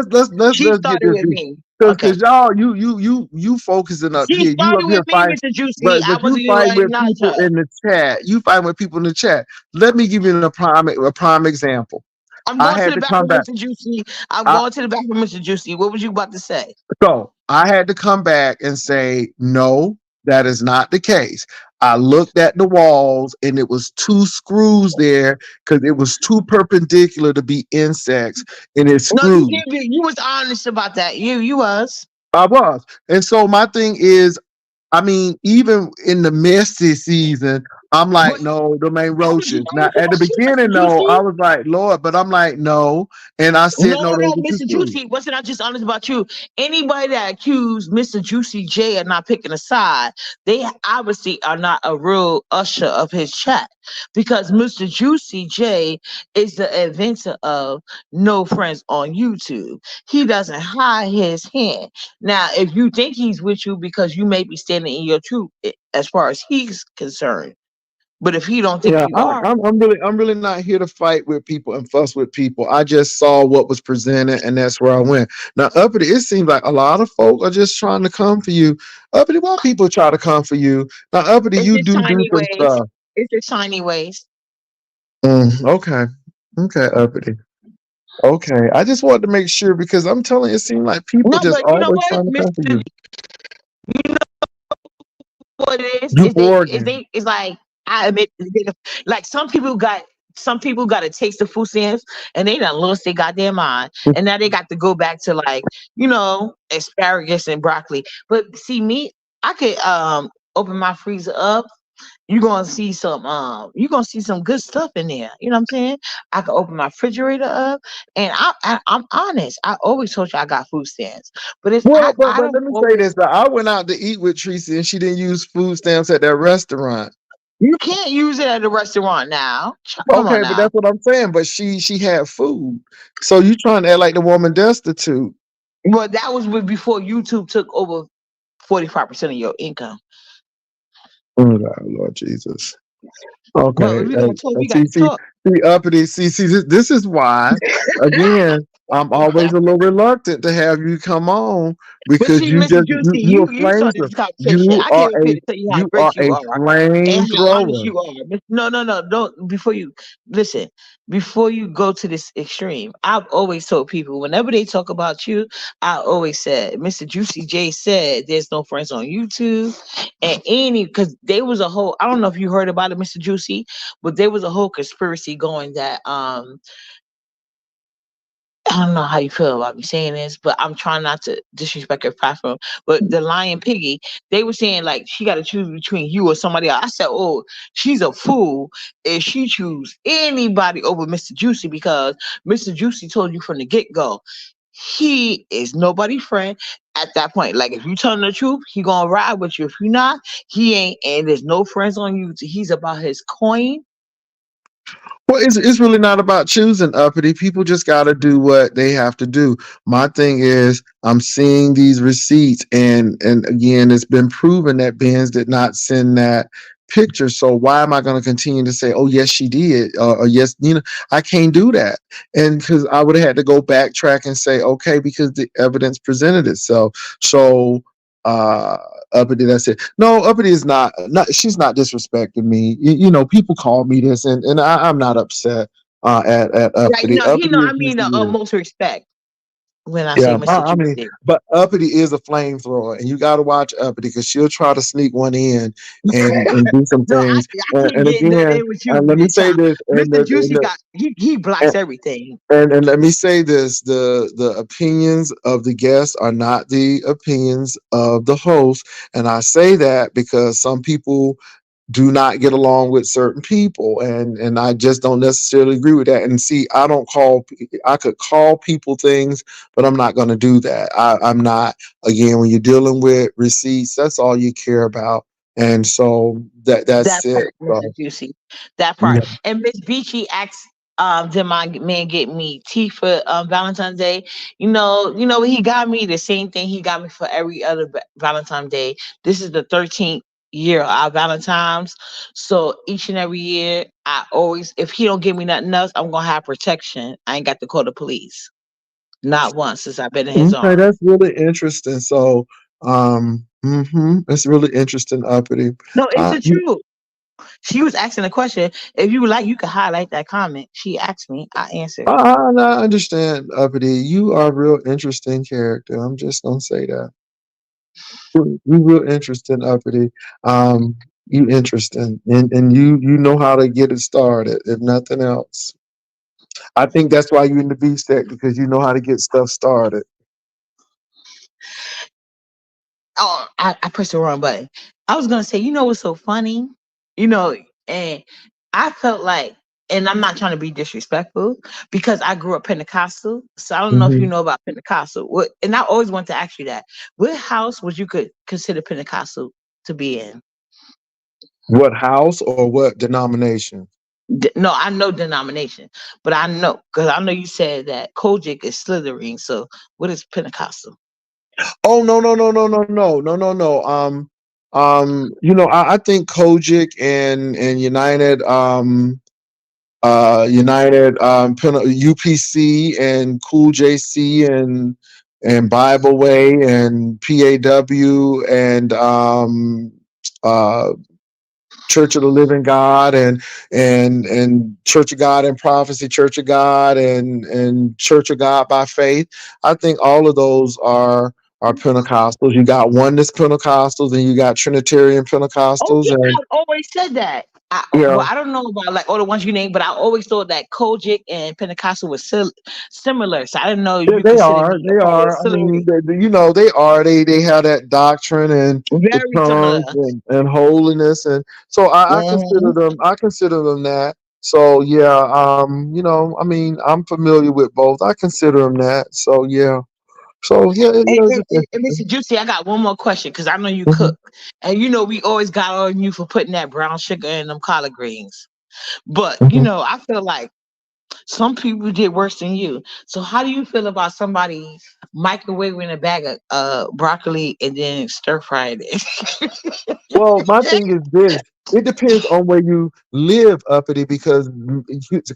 She Let's get started this with deep. me. Okay. Cause y'all you focusing up She here. You up started with here me, fighting, Mr. Juicy. I but you wasn't even fight going to with acknowledge people her. in the chat. You fight with people in the chat. Let me give you a prime example. I'm I going to had the to come bathroom, back. Mr. Juicy. I'm I, going to the bathroom, Mr. Juicy. What was you about to say? so I had to come back and say no, that is not the case. I looked at the walls and it was two screws there because it was too perpendicular to be insects and it No, you screwed. did. You was honest about that. You was. I was. And so my thing is, I mean, even in the messy season, I'm like, But no, them ain't oh, you roaches. ain't Now at the supposed to, Mr. beginning, no, I Juicy. was like, Lord, but I'm like, no. And I said, No, no, those no, are too Mr. sweet. Juicy. Wasn't I just honest about you? Anybody that accused Mr. Juicy J of not picking a side, they obviously are not a real usher of his chat because Mr. Juicy J is the inventor of No Friends on YouTube. He doesn't hide his hand. Now, if you think he's with you because you may be standing in your truth, as far as he's concerned, but if he don't think Yeah, you are, I'm really not here to fight with people and fuss with people. I just saw what was presented, and that's where I went. Now, uppity, it seems like a lot of folk are just trying to come for you. Uppity, why people try to come for you? Now, uppity, it's you just do tiny some ways. stuff. It's just tiny ways. Okay, okay, uppity. Okay, I just wanted to make sure because I'm telling you, it seems like people No, just but you know always what, trying to come for Mister, you. you know what it is? You Oregon. It's like I admit, like some people got a taste of food stamps and they done lost their goddamn mind, and now they got to go back to like asparagus and broccoli. But see me, I could open my freezer up. You're gonna see some good stuff in there. You know what I'm saying? I can open my refrigerator up, and I'm honest. I always told you I got food stamps, but it's Well, but I but don't let me say always. this: that I went out to eat with Tracy, and she didn't use food stamps at that restaurant. You can't use it at a restaurant now. Come on Okay, but now. that's what I'm saying. But she had food, so you trying to act like the woman destitute? Well, that was before YouTube took over 45% of your income. Oh God, Lord Jesus. Okay, But if we're gonna talk, we got see, to talk. uppity. See, this is why. Again, I'm always a little reluctant to have you come on But because see, you Mr. just Juicy, you a you started flamethrower. this conversation. You I are came up here a to tell you how great you are and how honest flamethrower. you are. No, no, no, don't. Before you listen, before you go to this extreme, I've always told people whenever they talk about you, I always said, Mr. Juicy J said, "There's no friends on YouTube," and any because there was a whole. I don't know if you heard about it, Mr. Juicy, but there was a whole conspiracy going that I don't know how you feel about me saying this, but I'm trying not to disrespect her platform. But the Lion Piggy, they were saying like she got to choose between you or somebody else. I said, oh, she's a fool if she choose anybody over Mr. Juicy because Mr. Juicy told you from the get go, he is nobody's friend at that point. Like if you tell him the truth, he gonna ride with you. If you not, he ain't. And there's no friends on you. He's about his coin. Well, it's really not about choosing uppity. People just got to do what they have to do. My thing is, I'm seeing these receipts, and again, it's been proven that Benz did not send that picture. So why am I going to continue to say, "Oh, yes, she did," or "Yes"? I can't do that, and because I would have had to go backtrack and say, "Okay," because the evidence presented itself. So. Uh, uppity, that's it. No, uppity is not. She's not disrespecting me. People call me this, and I'm not upset at Like uppity. no, he Uppity know is I who mean she the is. utmost respect when I say Yeah, Mr. I mean, Juicy. but uppity is a flamethrower, and you got to watch uppity because she'll try to sneak one in and do some No, things. I And can't get nothing again, in with you, and let me big say child. this, Mr. Juicy got he blocks and, everything. and let me say this: the opinions of the guests are not the opinions of the host, and I say that because some people do not get along with certain people, and I just don't necessarily agree with that. And see, I could call people things, but I'm not going to do that. I'm not. Again, when you're dealing with receipts, that's all you care about, and so That that's it. part, Mr. So Juicy. That yeah. part. And Miss Beachy asked did my man get me tea for Valentine's Day? What he got me? The same thing he got me for every other Valentine's Day. This is the 13th year of our Valentine's. So each and every year, I always, if he don't give me nothing else, I'm gonna have protection. I ain't got to call the police. Not once since I've been in his Okay, arms. that's really interesting. So it's really interesting, uppity. No, it's Uh, the truth. She was asking a question. If you would like, you could highlight that comment. She asked me. I answered. I understand, uppity. You are a real interesting character. I'm just gonna say that. You real interesting, uppity. You interesting, and you know how to get it started. If nothing else, I think that's why you're in the B set because you know how to get stuff started. Oh, I pressed the wrong button. I was gonna say, you know what's so funny? You know, And I felt like, and I'm not trying to be disrespectful because I grew up Pentecostal. So I don't know if you Hmm. know about Pentecostal. What, and I always want to ask you that. What house would you could consider Pentecostal to be in? What house or what denomination? No, I know denomination, but I know because I know you said that Kojic is slithering. So what is Pentecostal? Oh, no, no, no, no, no, no, no, no, no. I think Kojic and United, UPC and Cool JC and Bible Way and PAW and uh Church of the Living God and Church of God and Prophecy, Church of God and Church of God by Faith. I think all of those are Pentecostals. You got oneness Pentecostals and you got Trinitarian Oh Pentecostals yeah, and I've always said that. yeah, Well, I don't know about like all the ones you named, but I always thought that Kojic and Pentecostal was similar. So I didn't know yeah, you they considered are. me They a part of the are. I mean, Sillery. they are. They have that doctrine and the Very similar. tongues and holiness, and so I consider Hmm. them. I consider them that. So yeah, I mean, I'm familiar with both. I consider them that. So yeah. So yeah, it's just And Mr. interesting. Juicy, I got one more question because I know you Mhm, cook, and you know we always got on you for putting that brown sugar in them collard greens. But mhm. I feel like some people did worse than you. So how do you feel about somebody microwaving a bag of broccoli and then stir frying it? Well, my thing is this. It depends on where you live, uppity, because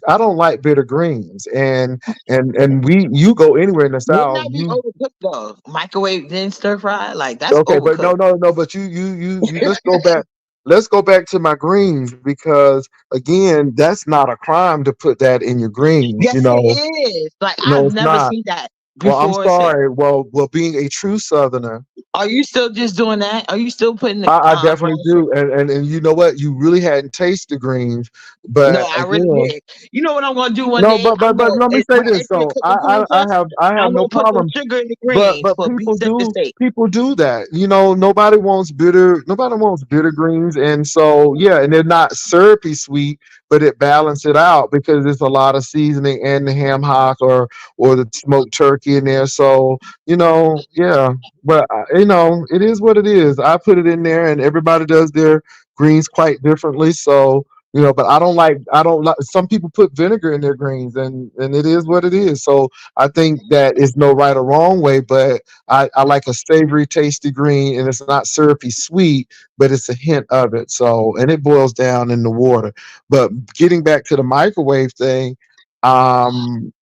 I don't like bitter greens, and you go anywhere in the Wouldn't South, that be you overcooked though? Microwave then stir fry? Like that's okay, but no, overcooked. no, no, but you let's go back. Let's go back to my greens because again, that's not a crime to put that in your greens. Yes, it is. Like No, I've it's never not. seen that Well, I'm before. Said, sorry. Well, being a true Southerner, are you still just doing that? Are you still putting the I definitely brown sugar? do. And you know what? You really hadn't tasted greens, No, but I really again, did. You know what I'm gonna do one no, day? but let me say Right this into the though. cooking contest. I have I'm no gonna put some problem. sugar in the But greens for people beats at the do steak. that. Nobody wants bitter greens. And so yeah, and they're not syrupy sweet, but it balances it out because there's a lot of seasoning and the ham hock or the smoked turkey in there. So, yeah. But it is what it is. I put it in there and everybody does their greens quite differently. So but I don't like some people put vinegar in their greens and it is what it is. So I think that is no right or wrong way, but I like a savory, tasty green, and it's not syrupy sweet, but it's a hint of it. So, and it boils down in the water. But getting back to the microwave thing, um,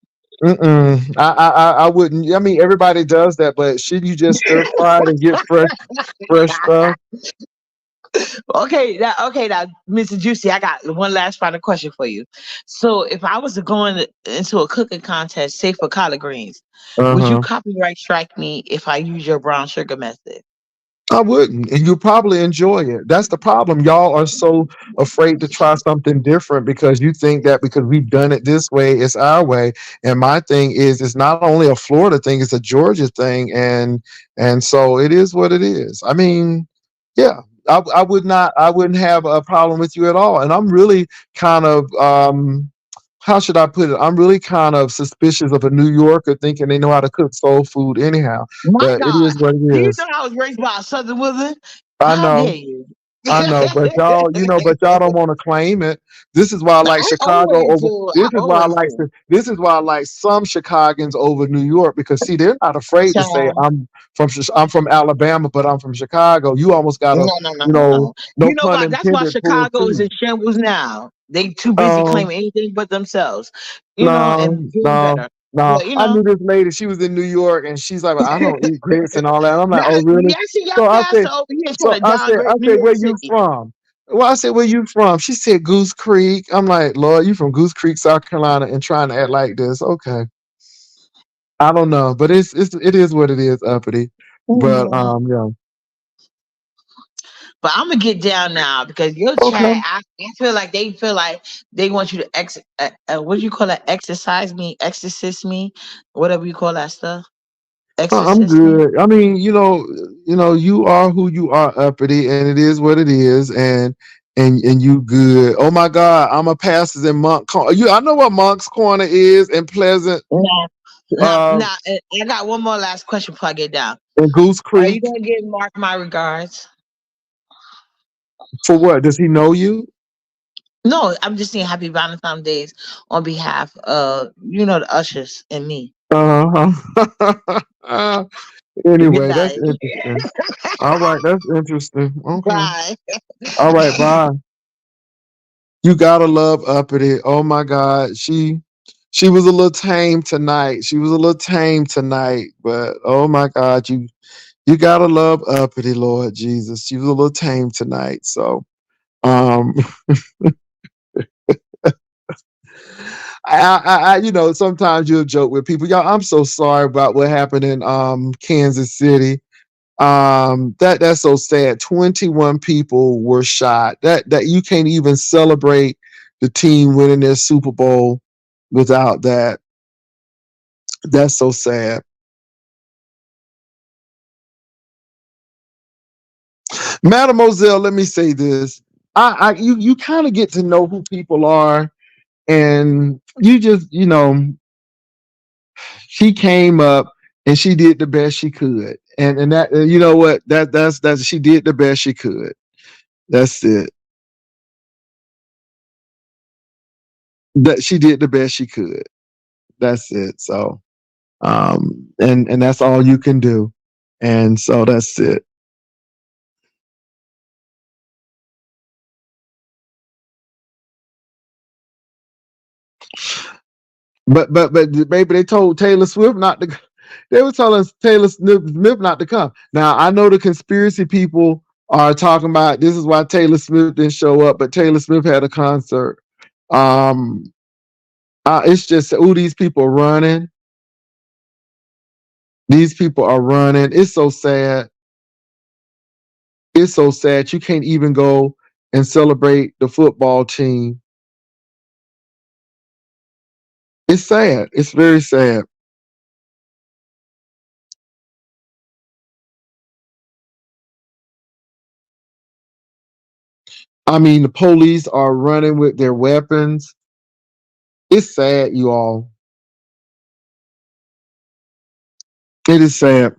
I wouldn't. I mean, everybody does that, but should you just stir fry it and get fresh stuff? Okay, now, Mr. Juicy, I got one last final question for you. So, if I was to go into a cooking contest, say for collard greens, Uh would you huh. copyright strike me if I use your brown sugar method? I wouldn't, and you'll probably enjoy it. That's the problem. Y'all are so afraid to try something different because you think that because we've done it this way, it's our way. And my thing is, it's not only a Florida thing; it's a Georgia thing, and so it is what it is. I mean, yeah, I would not, I wouldn't have a problem with you at all. And I'm really kind of how should I put it? I'm really kind of suspicious of a New Yorker thinking they know how to cook soul food anyhow. My But it God, is what do it you is. know I was raised by a Southern woman? I How know. dare you? I know, but y'all don't want to claim it. This is why I like I Chicago always over. do. I always do. This is why I like some Chicagoans over New York because see, they're not afraid to say So, I'm from Alabama, but I'm from Chicago. You almost gotta, no, no, no, no, no. no You know pun why? That's why intended, pull Chicago is through. in shambles now. They too busy No, claiming anything but themselves, no, and doing no, better. no. But I knew this lady. She was in New York, and she's like, "I don't eat grits and all that." I'm like, now, "Oh, really?" yeah, see, y'all So I pastor said, over here So trying to I downgrade New said, York where you City. from? Well, I said, where you from? She said Goose Creek. I'm like, Lord, you from Goose Creek, South Carolina, and trying to act like this. Okay. I don't know, but it is what it is, uppity. But Mhm. yeah. But I'm gonna get down now because your chat, Okay. I feel like they want you to what do you call that? Exercise me, exorcist me, whatever you call that stuff. I'm Exorcist me. good. I mean, you are who you are, uppity, and it is what it is. And and you good. Oh my God, I'm a pastor in Monk Corner. I know what Monk's Corner is in Pleasant, Now, uh, I got one more last question before I get down. in Goose Are you Creek. gonna give Mark my regards? For what? Does he know you? No, I'm just saying happy Valentine's Days on behalf of the ushers and me. Uh-huh. Good Anyway, that's night. interesting. All right, that's interesting. Okay. Bye. All right, bye. You gotta love Uppity. Oh my God, she was a little tame tonight. She was a little tame tonight, but oh my God, you gotta love Uppity, Lord Jesus. She was a little tame tonight. So, um, sometimes you'll joke with people. Y'all, I'm so sorry about what happened in Kansas City. That's so sad. 21 people were shot. That you can't even celebrate the team winning their Super Bowl without that. That's so sad. Mademoiselle, let me say this. You kind of get to know who people are, and you just, she came up and she did the best she could. And that, you know what? That's she did the best she could. That's it. That she did the best she could. That's it. So and that's all you can do. And so that's it. But maybe they told Taylor Swift not to. They were telling Taylor Smith not to come. Now I know the conspiracy people are talking about this is why Taylor Smith didn't show up, but Taylor Smith had a concert. Um, it's just these people are running. These people are running. It's so sad. It's so sad. You can't even go and celebrate the football team. It's sad. It's very sad. I mean, the police are running with their weapons. It's sad, you all. It is sad.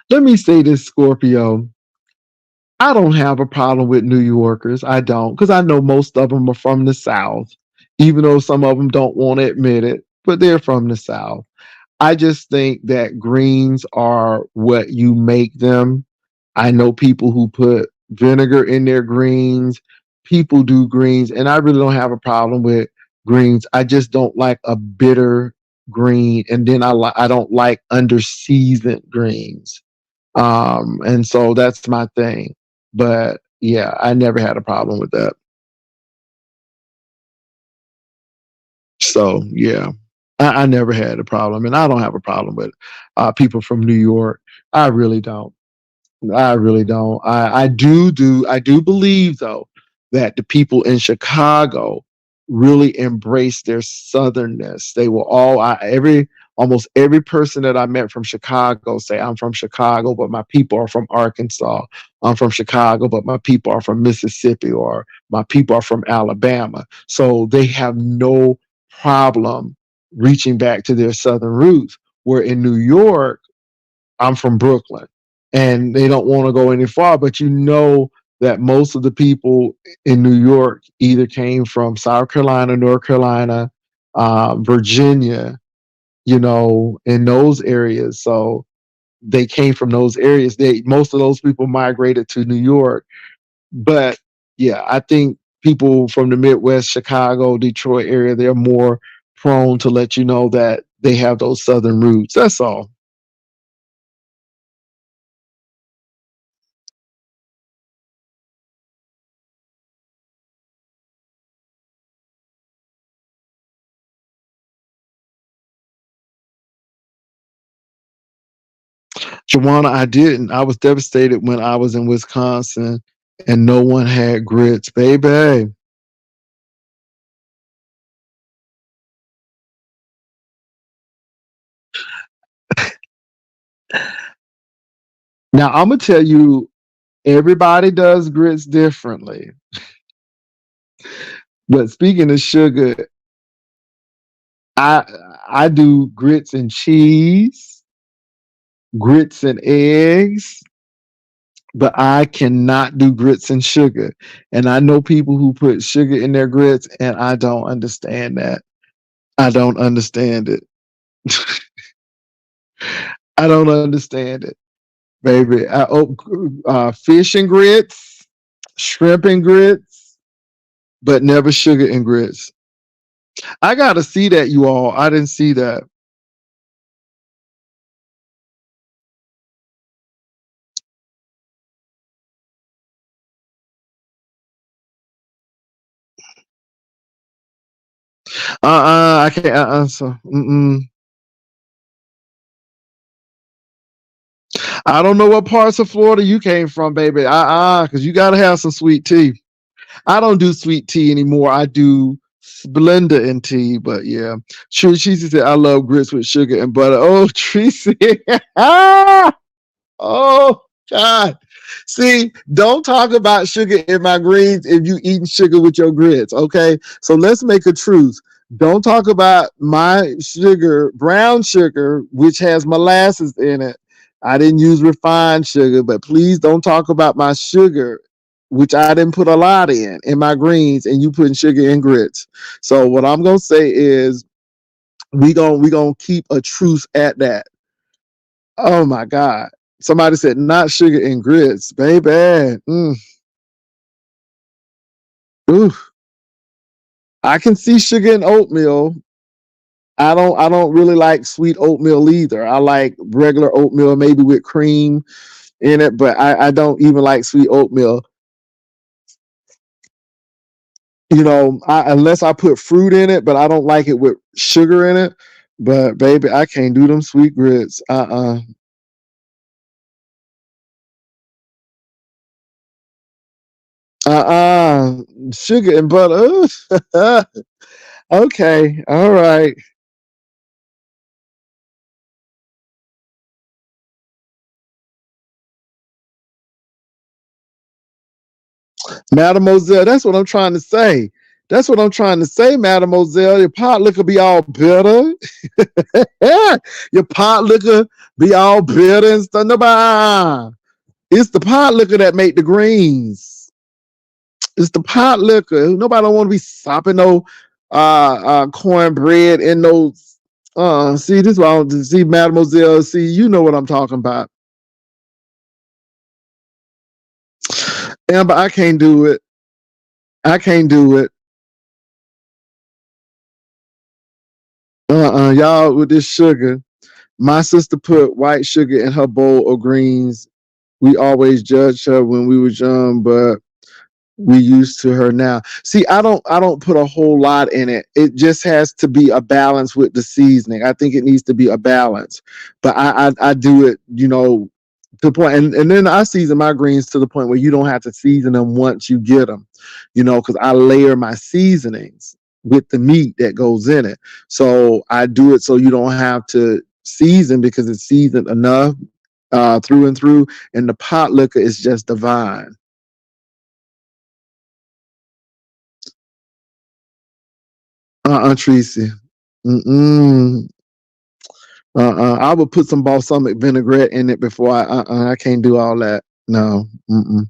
Let me say this, Scorpio. I don't have a problem with New Yorkers. I don't, because I know most of them are from the South, even though some of them don't want to admit it, but they're from the South. I just think that greens are what you make them. I know people who put vinegar in their greens. People do greens, and I really don't have a problem with greens. I just don't like a bitter green, and then I don't like under seasoned greens. And so that's my thing. But yeah, I never had a problem with that. So yeah, I never had a problem, and I don't have a problem with people from New York. I really don't. I really don't. I do believe though that the people in Chicago really embrace their southernness. They will all almost every person that I met from Chicago say I'm from Chicago, but my people are from Arkansas. I'm from Chicago, but my people are from Mississippi, or my people are from Alabama. So they have no problem reaching back to their southern roots. Where in New York, I'm from Brooklyn, and they don't want to go any far. But you know that most of the people in New York either came from South Carolina, North Carolina, Virginia, in those areas. So they came from those areas. Most of those people migrated to New York. But yeah, I think people from the Midwest, Chicago, Detroit area, they're more prone to let you know that they have those southern roots. That's all. Joanna, I didn't. I was devastated when I was in Wisconsin and no one had grits, baby. Now I'm gonna tell you, everybody does grits differently. But speaking of sugar, I I do grits and cheese, grits and eggs, but I cannot do grits and sugar. And I know people who put sugar in their grits, and I don't understand that. I don't understand it. I don't understand it, baby. Fish and grits, shrimp and grits, but never sugar and grits. I gotta see that, you all. I didn't see that. I can't. So, I don't know what parts of Florida you came from, baby. Because you gotta have some sweet tea. I don't do sweet tea anymore. I do Splenda and tea, but yeah. Tracy said I love grits with sugar and butter. Oh, Tracy. Oh God. See, don't talk about sugar in my greens if you eating sugar with your grits, okay? So let's make a truce. Don't talk about my sugar, brown sugar, which has molasses in it. I didn't use refined sugar, but please don't talk about my sugar, which I didn't put a lot in my greens, and you putting sugar in grits. So what I'm gonna say is we gonna keep a truce at that. Oh my God. Somebody said not sugar and grits, baby. Ooh. I can see sugar and oatmeal. I don't really like sweet oatmeal either. I like regular oatmeal, maybe with cream in it, but I don't even like sweet oatmeal. Unless I put fruit in it, but I don't like it with sugar in it. But baby, I can't do them sweet grits. Uh Sugar and butter. Okay, all right. Mademoiselle, that's what I'm trying to say. That's what I'm trying to say, Mademoiselle. Your pot liquor be all bitter. Your pot liquor be all bitter and stuff. Nobody. It's the pot liquor that make the greens. It's the pot liquor. Nobody don't want to be sopping no cornbread in those. See, this is why I don't see, Mademoiselle. See, you know what I'm talking about. Amber, I can't do it. I can't do it. Y'all with this sugar. My sister put white sugar in her bowl of greens. We always judged her when we was young, but we used to her now. See, I don't put a whole lot in it. It just has to be a balance with the seasoning. I think it needs to be a balance. But I do it, to the point, and then I season my greens to the point where you don't have to season them once you get them, because I layer my seasonings with the meat that goes in it. So I do it so you don't have to season because it's seasoned enough through and through, and the pot liquor is just divine. Tracy. Mm-mm. I would put some balsamic vinaigrette in it before I can't do all that. No. Mm-mm.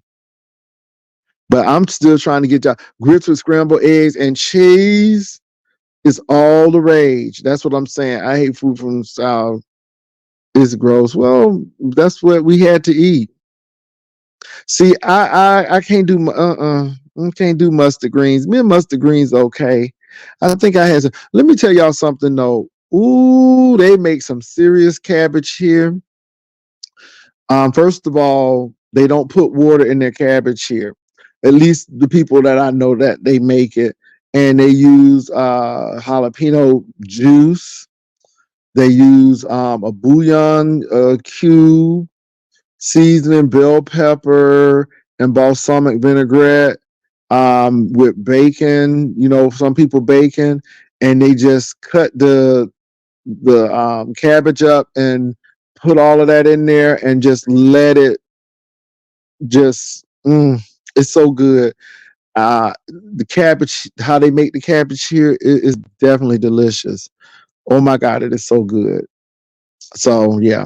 But I'm still trying to get y'all grits with scrambled eggs and cheese is all the rage. That's what I'm saying. I hate food from the South. It's gross. Well, that's what we had to eat. See, I can't do I can't do mustard greens. Me and mustard greens okay. I think I had some. Let me tell y'all something though. Ooh, they make some serious cabbage here. First of all, they don't put water in their cabbage here. At least the people that I know that they make it, and they use jalapeno juice. They use a bouillon cube, seasoning, bell pepper, and balsamic vinaigrette with bacon. Some people bacon, and they just cut the cabbage up and put all of that in there and just let it just it's so good. The cabbage, how they make the cabbage here is definitely delicious. Oh my God, it is so good. So yeah.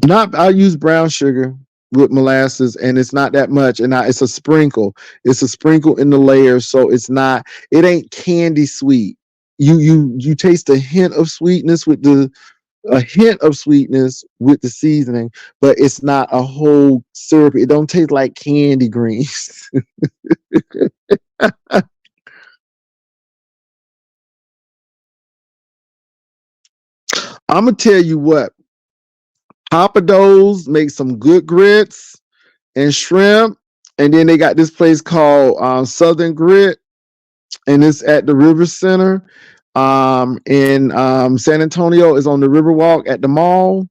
Not I use brown sugar with molasses, and it's not that much, and it's a sprinkle. It's a sprinkle in the layers, so it's not. It ain't candy sweet. You taste a hint of sweetness with the a hint of sweetness with the seasoning, but it's not a whole syrup. It don't taste like candy greens. I'm gonna tell you what. Papa Do's make some good grits and shrimp, and then they got this place called Southern Grit, and it's at the River Center in San Antonio. Is on the Riverwalk at the mall.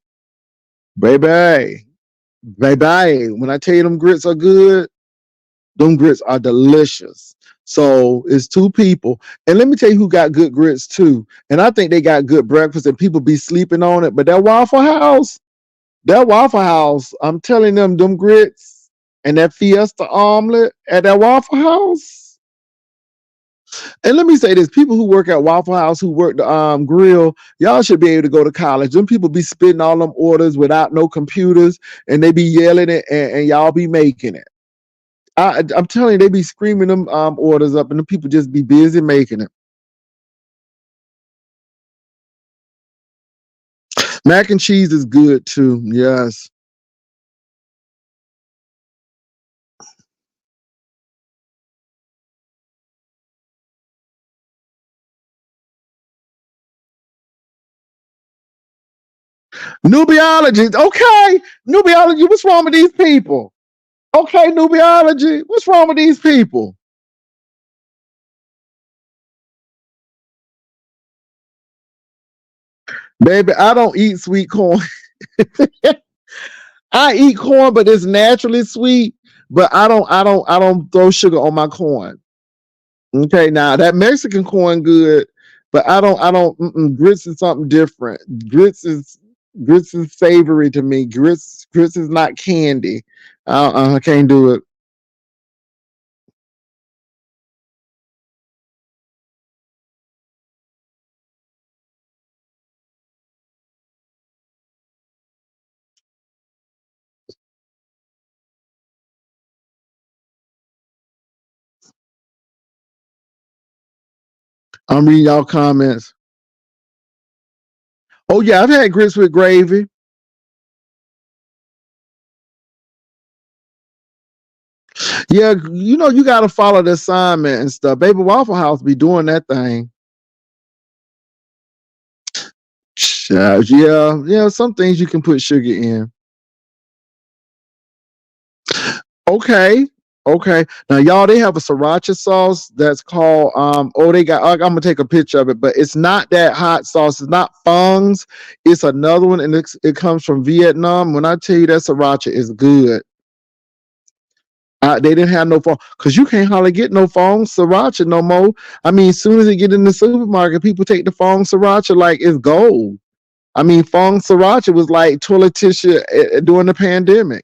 Baby, baby, when I tell you them grits are good, them grits are delicious. So it's two people. And let me tell you who got good grits too. And I think they got good breakfast and people be sleeping on it. But that Waffle House, I'm telling them grits and that Fiesta omelet at that Waffle House. And let me say this: people who work at Waffle House, who work the grill, y'all should be able to go to college. Them people be spitting all them orders without no computers, and they be yelling it, and y'all be making it. I'm telling you, they be screaming them orders up, and the people just be busy making it. Mac and cheese is good too. Yes. Nubiology. Okay. Nubiology. What's wrong with these people? Okay, Nubiology. What's wrong with these people? Baby, I don't eat sweet corn. I eat corn, but it's naturally sweet. But I don't throw sugar on my corn. Okay, now that Mexican corn good, but I don't. Grits is something different. Grits is savory to me. Grits is not candy. I can't do it. I'm reading y'all comments. Oh yeah, I've had grits with gravy. Yeah, you got to follow the assignment and stuff. Baby Waffle House be doing that thing. Yeah, yeah. Some things you can put sugar in. Okay. Okay. Now y'all, they have a sriracha sauce that's called oh they got I'm gonna take a picture of it, but it's not that hot sauce. It's not Fung's. It's another one, and it comes from Vietnam. When I tell you that sriracha is good. They didn't have no phone because you can't hardly get no phone sriracha no more. I mean, as soon as they get in the supermarket, people take the phone sriracha like it's gold. I mean, phone sriracha was like toilet tissue during the pandemic.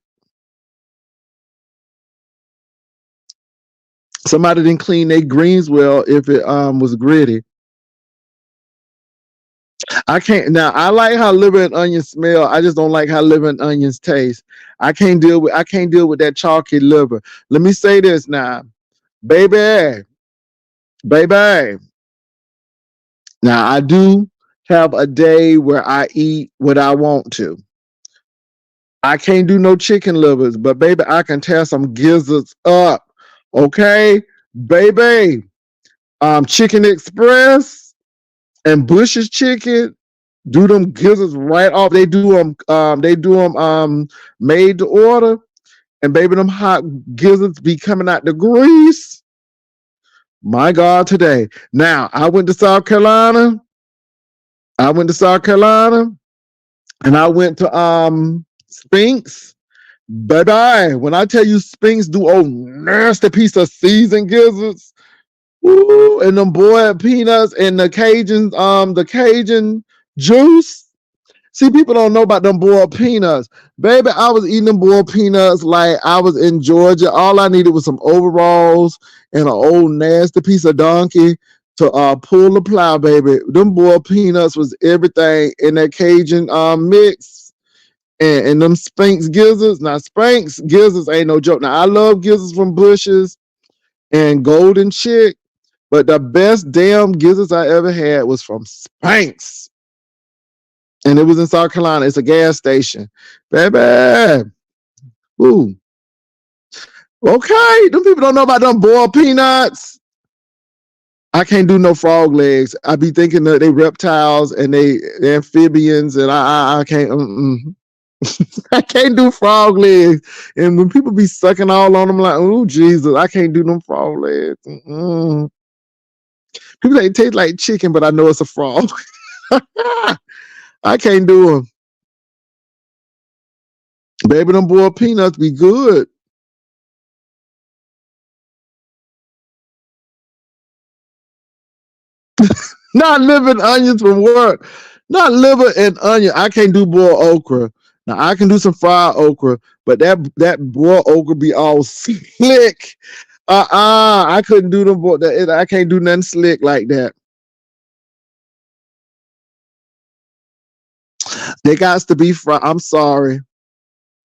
Somebody didn't clean their greens well if it was gritty. I can't now. I like how liver and onions smell. I just don't like how liver and onions taste. I can't deal with that chalky liver. Let me say this now, baby, baby. Now I do have a day where I eat what I want to. I can't do no chicken livers, but baby, I can tear some gizzards up. Okay, baby. Chicken Express and Bush's Chicken do them gizzards right off. They do them. They do them made to order, and baby, them hot gizzards be coming out the grease. My God, today. Now I went to South Carolina. I went to South Carolina, and I went to Spinks. Baby, when I tell you Spinks do a nasty piece of seasoned gizzards, Ooh, and them boiled peanuts and the Cajun juice. See, people don't know about them boiled peanuts. Baby, I was eating them boiled peanuts like I was in Georgia. All I needed was some overalls and an old nasty piece of donkey to pull the plow, baby. Them boiled peanuts was everything in that Cajun mix. And them Spanx gizzards. Now, Spanx gizzards ain't no joke. Now, I love gizzards from Bush's and Golden Chick, but the best damn gizzards I ever had was from Spanx. And it was in South Carolina. It's a gas station. Baby. Ooh. Okay. Them people don't know about them boiled peanuts. I can't do no frog legs. I be thinking that they reptiles and they amphibians, and I can't. I can't do frog legs. And when people be sucking all on them, like, oh Jesus, I can't do them frog legs. People say it tastes like chicken, but I know it's a frog. I can't do them. Baby, them boiled peanuts be good. Not liver and onions from work. Not liver and onion. I can't do boiled okra. Now I can do some fried okra, but that boiled okra be all slick. I couldn't do them. I can't do nothing slick like that. They got to be fried. I'm sorry.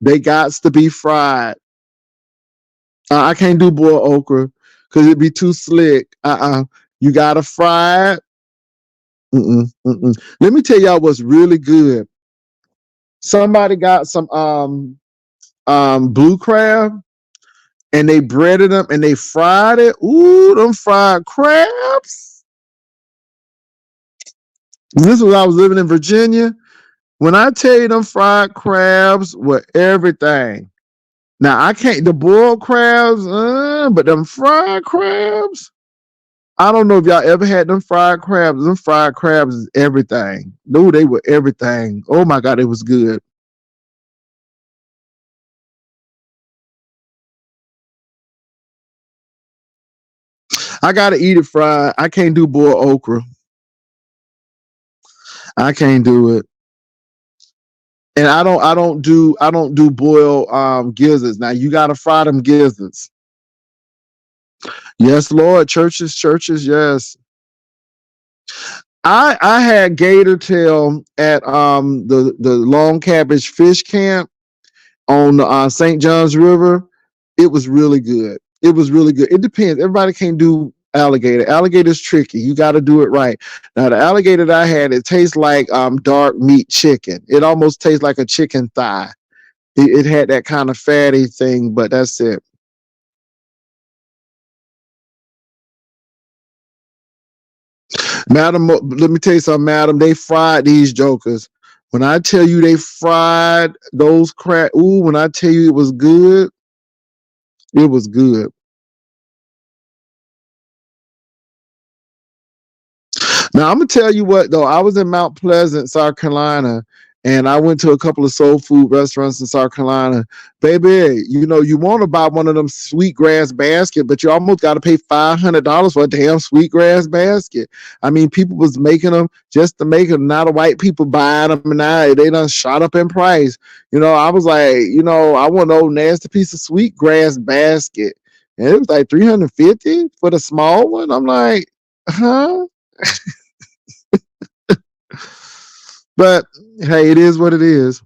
They got to be fried. I can't do boiled okra because it'd be too slick. You gotta fry it. Let me tell y'all what's really good. Somebody got some blue crab and they breaded them and they fried it. Ooh, them fried crabs. This was when I was living in Virginia. When I tell you them fried crabs were everything. Now I can't the boiled crabs, but them fried crabs. I don't know if y'all ever had them fried crabs. Them fried crabs is everything. No, they were everything. Oh my God, it was good. I gotta eat it fried. I can't do boiled okra. I can't do it. And I don't do boiled gizzards. Now you gotta fry them gizzards. Yes, Lord. Churches, yes. I had gator tail at the Long Cabbage Fish Camp on St. John's River. It was really good. It was really good. It depends. Everybody can't do alligator. Alligator's tricky. You got to do it right. Now the alligator that I had, it tastes like dark meat chicken. It almost tastes like a chicken thigh. It had that kind of fatty thing, but that's it. Madam, let me tell you something, madam. They fried these jokers. When I tell you they fried those crab, ooh, when I tell you it was good, it was good. Now I'm gonna tell you what though. I was in Mount Pleasant, South Carolina, and I went to a couple of soul food restaurants in South Carolina. Baby, you want to buy one of them sweetgrass basket, but you almost got to pay $500 for a damn sweetgrass basket. I mean, people was making them just to make them. Now the white people buying them, and now they done shot up in price. I was like, I want an old nasty piece of sweetgrass basket, and it was like 350 for the small one. I'm like, huh? But hey, it is what it is.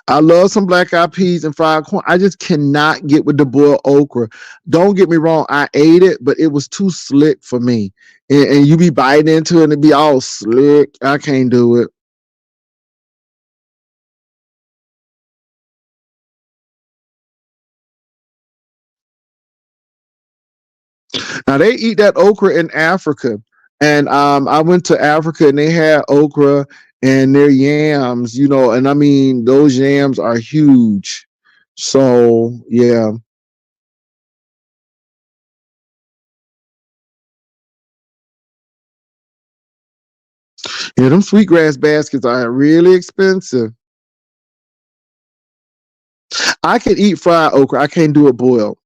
I love some black eyed peas and fried corn. I just cannot get with the boiled okra. Don't get me wrong, I ate it, but it was too slick for me. And you be biting into it and it be all slick. I can't do it. Now they eat that okra in Africa. And I went to Africa and they had okra and their yams, and I mean those yams are huge. So yeah. Yeah, them sweetgrass baskets are really expensive. I can eat fried okra. I can't do it boiled.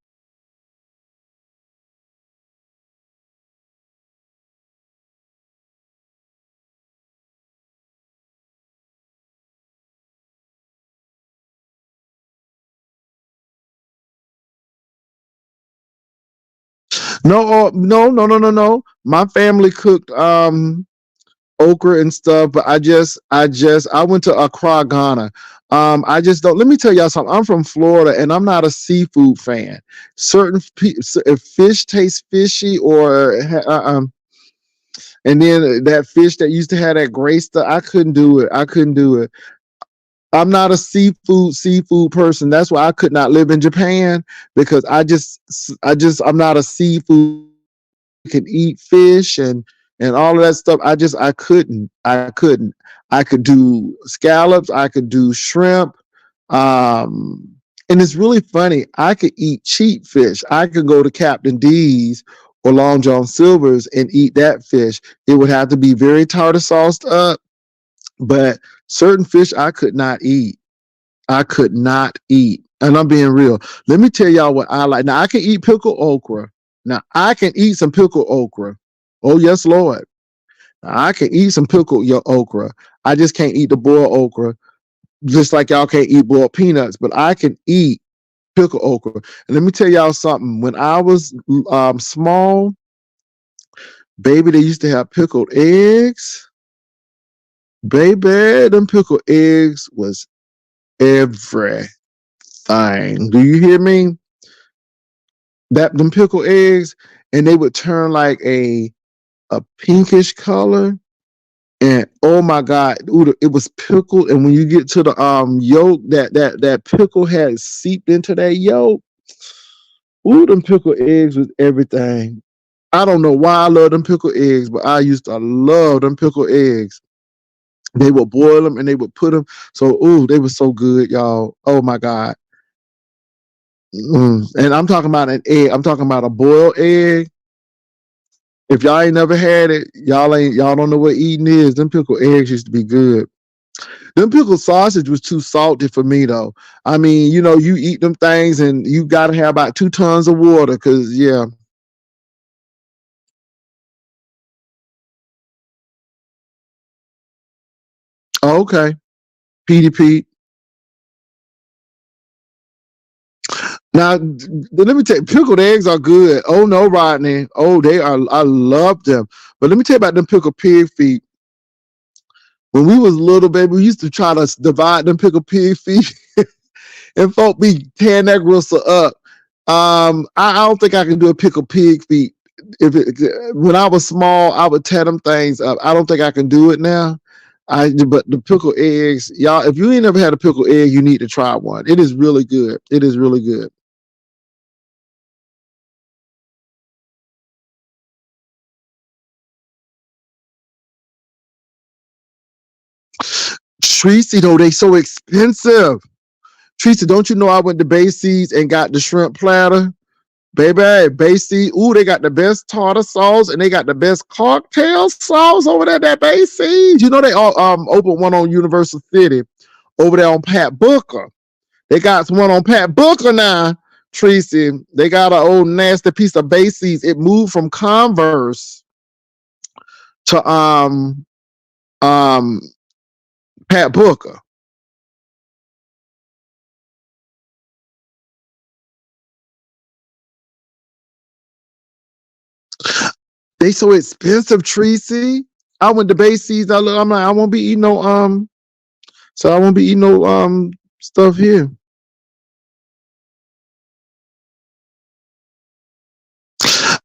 No, no, no, no, no, no. My family cooked okra and stuff, but I went to Accra, Ghana. I just don't. Let me tell y'all something. I'm from Florida, and I'm not a seafood fan. If fish tastes fishy, and then that fish that used to have that gray stuff, I couldn't do it. I couldn't do it. I'm not a seafood person. That's why I could not live in Japan because I'm not a seafood. Can eat fish and all of that stuff. I couldn't. I could do scallops. I could do shrimp. Um, and it's really funny. I could eat cheap fish. I could go to Captain D's or Long John Silver's and eat that fish. It would have to be very tartar sauced up, but certain fish I could not eat. I could not eat. And I'm being real. Let me tell y'all what I like. Now I can eat pickled okra. Now I can eat some pickled okra. Oh yes, Lord. Now, I can eat some pickled your okra. I just can't eat the boiled okra. Just like y'all can't eat boiled peanuts, but I can eat pickled okra. And let me tell y'all something. When I was small, baby, they used to have pickled eggs. Baby, them pickled eggs was everything. Do you hear me? That them pickled eggs, and they would turn like a pinkish color. And oh my God, ooh, it was pickled. And when you get to the yolk, that pickle had seeped into that yolk. Ooh, them pickled eggs with everything. I don't know why I love them pickled eggs, but I used to love them pickled eggs. They would boil them and they would put them. So, ooh, they were so good, y'all. Oh my God. And I'm talking about an egg. I'm talking about a boiled egg. If y'all ain't never had it, y'all don't know what eating is. Them pickled eggs used to be good. Them pickled sausage was too salty for me though. I mean, you eat them things and you gotta have about 2 tons of water because yeah. Oh, okay. Petey Pete. Now let me tell you, pickled eggs are good. Oh no, Rodney. Oh, they are. I love them. But let me tell you about them pickled pig feet. When we was little, baby, we used to try to divide them pickled pig feet. And folk be tearing that gristle up. I don't think I can do a pickled pig feet. When I was small, I would tear them things up. I don't think I can do it now. But the pickled eggs, y'all, if you ain't never had a pickled egg, you need to try one. It is really good. It is really good. Tracy, though, they so expensive. Tracy, don't you know I went to Basie's and got the shrimp platter? Baby, Basie, ooh, they got the best tartar sauce and they got the best cocktail sauce over there at that Basie's. You know they all opened one on Universal City over there on Pat Booker. They got one on Pat Booker now, Tracy. They got an old nasty piece of Basie's. It moved from Converse to um Pat Booker. They so expensive, Tracy. I went to Basie's. I'm like, I won't be eating no so I won't be eating no stuff here.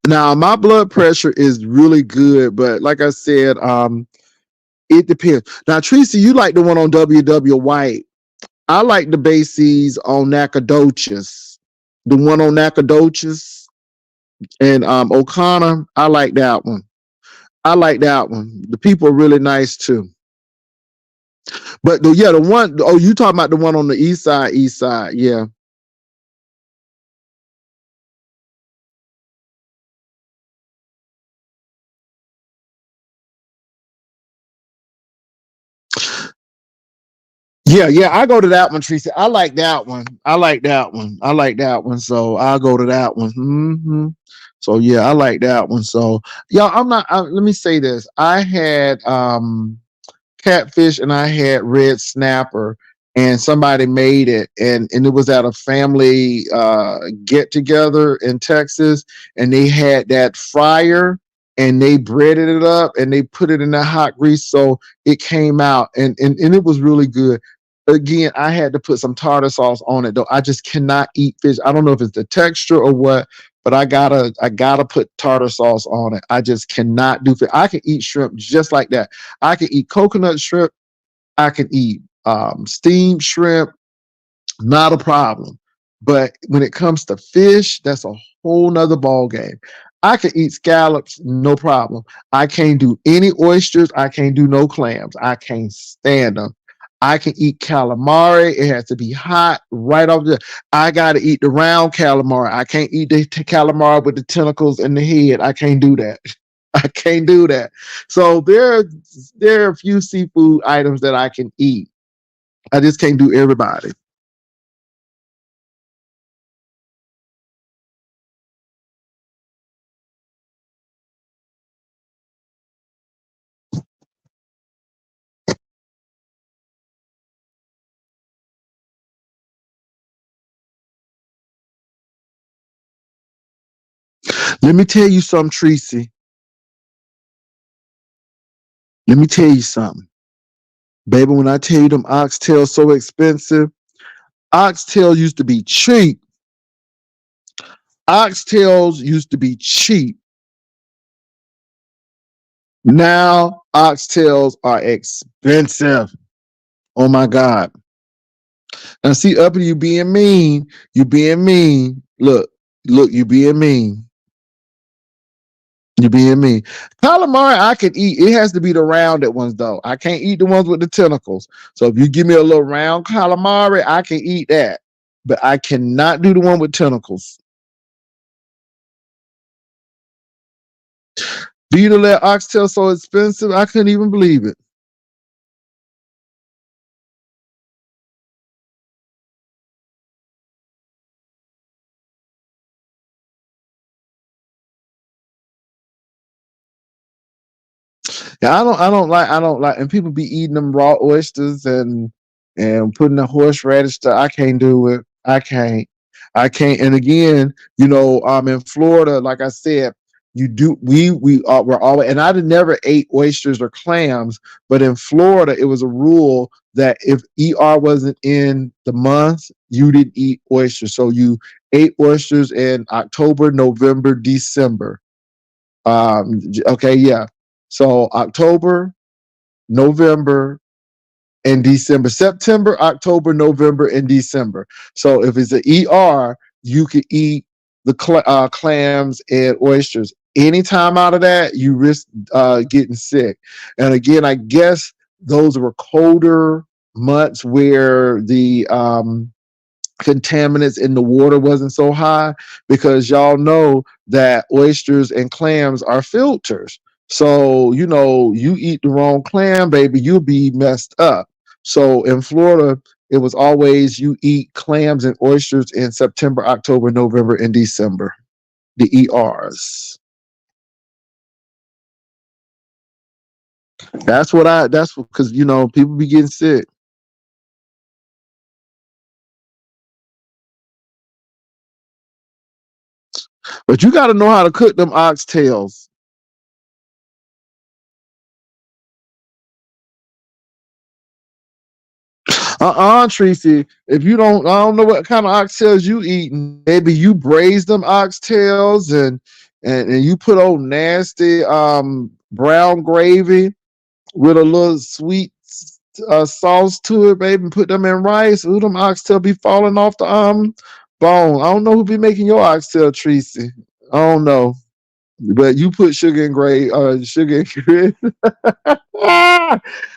Now my blood pressure is really good, but like I said, it depends. Now, Tracy, you like the one on WW White. I like the Basie's on Nacogdoches. The one on Nacogdoches and O'Connor. I like that one. I like that one. The people are really nice too. But the one, oh, you talking about the one on the east side, east side. Yeah. Yeah, I go to that one, Tracy. I like that one. I like that one. I like that one. So I'll go to that one. So yeah, I like that one. So yeah, I'm not. Let me say this. I had catfish and I had red snapper, and somebody made it, and it was at a family get together in Texas, and they had that fryer and they breaded it up and they put it in that hot grease, so it came out, and it was really good. Again, I had to put some tartar sauce on it though. I just cannot eat fish. I don't know if it's the texture or what, but I gotta put tartar sauce on it. I just cannot do fish. I can eat shrimp just like that. I can eat coconut shrimp. I can eat steamed shrimp, not a problem. But when it comes to fish, that's a whole nother ball game. I can eat scallops, no problem. I can't do any oysters. I can't do no clams. I can't stand them. I can eat calamari. It has to be hot right off the. I got to eat the round calamari. I can't eat the calamari with the tentacles and the head. I can't do that. I can't do that. So there are a few seafood items that I can eat. I just can't do everybody. Let me tell you something, Tracy. Let me tell you something. Baby, when I tell you them oxtails so expensive, oxtails used to be cheap. Oxtails used to be cheap. Now oxtails are expensive. Oh my God. Now see, up you being mean. You being mean. Look, you being mean. You being mean. Calamari I can eat. It has to be the rounded ones though. I can't eat the ones with the tentacles. So if you give me a little round calamari, I can eat that. But I cannot do the one with tentacles. Do you know that oxtail so expensive? I couldn't even believe it. Yeah, I don't like and people be eating them raw oysters and putting the horseradish stuff. I can't do it. I can't. And again, in Florida, like I said, you do we're always, and I never ate oysters or clams, but in Florida it was a rule that if ER wasn't in the month, you didn't eat oysters. So you ate oysters in October, November, December. Okay, yeah. So October, November, and December. September, October, November, and December. So if it's an ER, you could eat the clams and oysters. Anytime out of that, you risk getting sick. And again, I guess those were colder months where the contaminants in the water wasn't so high, because y'all know that oysters and clams are filters. So, you eat the wrong clam, baby, you'll be messed up. So in Florida, it was always you eat clams and oysters in September, October, November, and December, the ERs. That's because, people be getting sick. But you got to know how to cook them oxtails. Tracy. If you don't, I don't know what kind of oxtails you eating. Maybe you braise them oxtails and you put old nasty brown gravy with a little sweet sauce to it, baby, and put them in rice. Ooh, them oxtail be falling off the bone. I don't know who be making your oxtail, Tracy. I don't know. But you put sugar and gravy.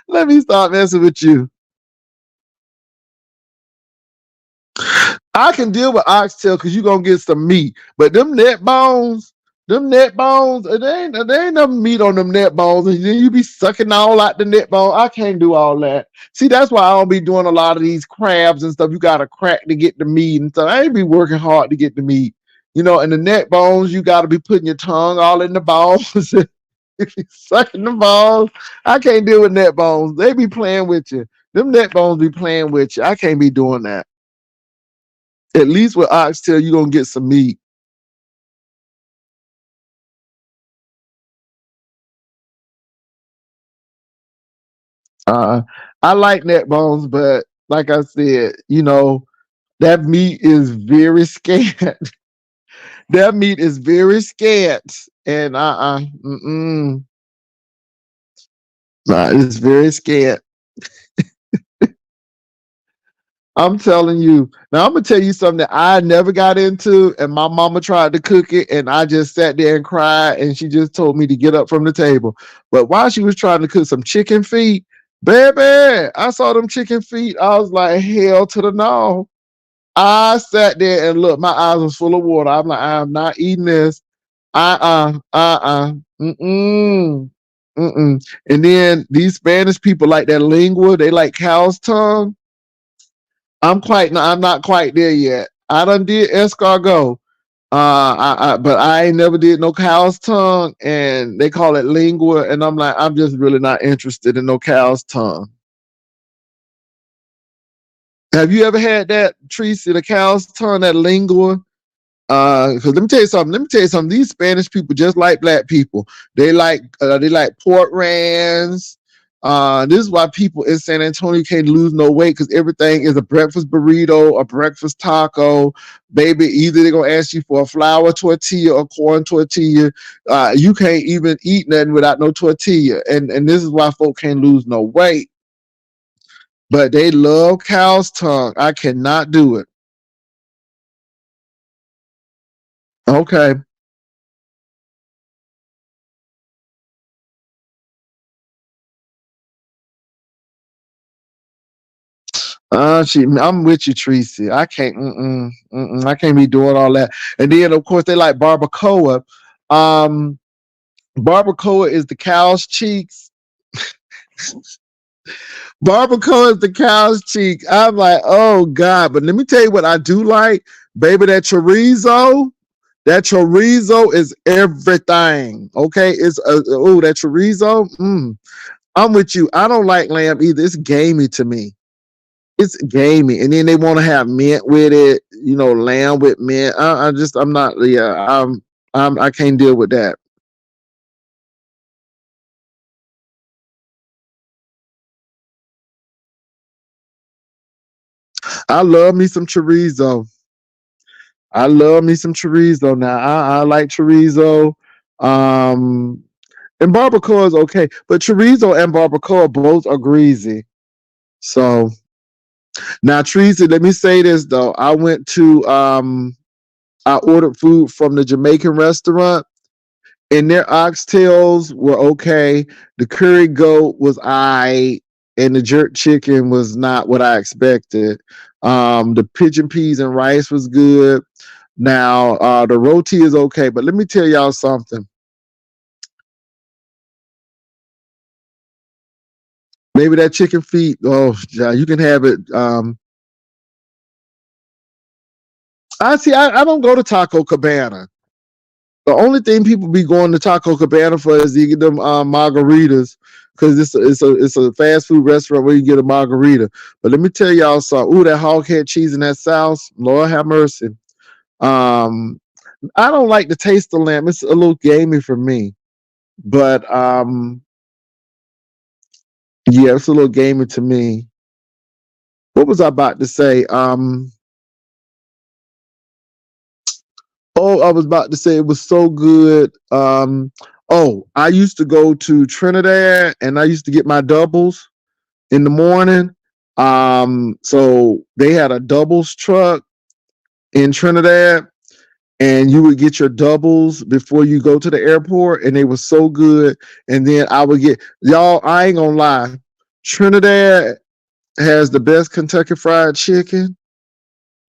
Let me stop messing with you. I can deal with oxtail because you're gonna get some meat, but them neck bones, Them neck bones, they ain't no meat on them neck bones, and then you be sucking all out the neck bone. I can't do all that. See, that's why I don't be doing a lot of these crabs and stuff. You gotta crack to get the meat and stuff. I ain't be working hard to get the meat. And the neck bones, you gotta be putting your tongue all in the bones. If you sucking the bones, I can't deal with neck bones. They be playing with you. Them neck bones be playing with you. I can't be doing that. At least with oxtail, you gonna get some meat. Uh, I like neck bones, but like I said, that meat is very scant. That meat is very scant, and nah, it's very scant. I'm telling you. Now I'm gonna tell you something that I never got into, and my mama tried to cook it, and I just sat there and cried, and she just told me to get up from the table. But while she was trying to cook some chicken feet, baby, I saw them chicken feet. I was like, hell to the no. I sat there and looked, my eyes was full of water. I'm like, I'm not eating this. Mm-mm. Mm-mm. And then these Spanish people like that lingua, they like cow's tongue. I'm not quite there yet. I done did escargot. But I ain't never did no cow's tongue, and they call it lingua, and I'm like, I'm just really not interested in no cow's tongue. Have you ever had that, Tracy, the cow's tongue, that lingua? Because let me tell you something. Let me tell you something. These Spanish people just like black people. They like pork rinds. This is why people in San Antonio can't lose no weight, because everything is a breakfast burrito, a breakfast taco. Baby, either they're gonna ask you for a flour tortilla or corn tortilla. You can't even eat nothing without no tortilla. And this is why folk can't lose no weight. But they love cow's tongue. I cannot do it. Okay. I'm with you, Tracy. I can't, I can't be doing all that. And then, of course, they like barbacoa. Um, Barbacoa is the cow's cheeks. Barbacoa is the cow's cheek. I'm like, oh God! But let me tell you what I do like, baby. That chorizo. That chorizo is everything. Okay, it's that chorizo. I'm with you. I don't like lamb either. It's gamey to me. It's gamey, and then they want to have mint with it, lamb with mint. I'm not. Yeah, I can't deal with that. I love me some chorizo. I love me some chorizo. Now I like chorizo. Um, and barbacoa is okay, but chorizo and barbacoa both are greasy. So now, Teresa, let me say this though. I ordered food from the Jamaican restaurant, and their oxtails were okay. The curry goat was and the jerk chicken was not what I expected. The pigeon peas and rice was good. Now, the roti is okay, but let me tell y'all something. Maybe that chicken feet. Oh, yeah, you can have it. I see. I don't go to Taco Cabana. The only thing people be going to Taco Cabana for is you get them margaritas, because it's a fast food restaurant where you get a margarita. But let me tell y'all something. Ooh, that hog head cheese and that sauce. Lord have mercy. Um, I don't like the taste of lamb. It's a little gamey for me. But yeah, it's a little gamey to me. What was I about to say? Oh, I was about to say it was so good. I used to go to Trinidad, and I used to get my doubles in the morning. So they had a doubles truck in Trinidad, and you would get your doubles before you go to the airport, and they were so good. And then I would get, y'all, I ain't gonna lie, Trinidad has the best Kentucky Fried Chicken.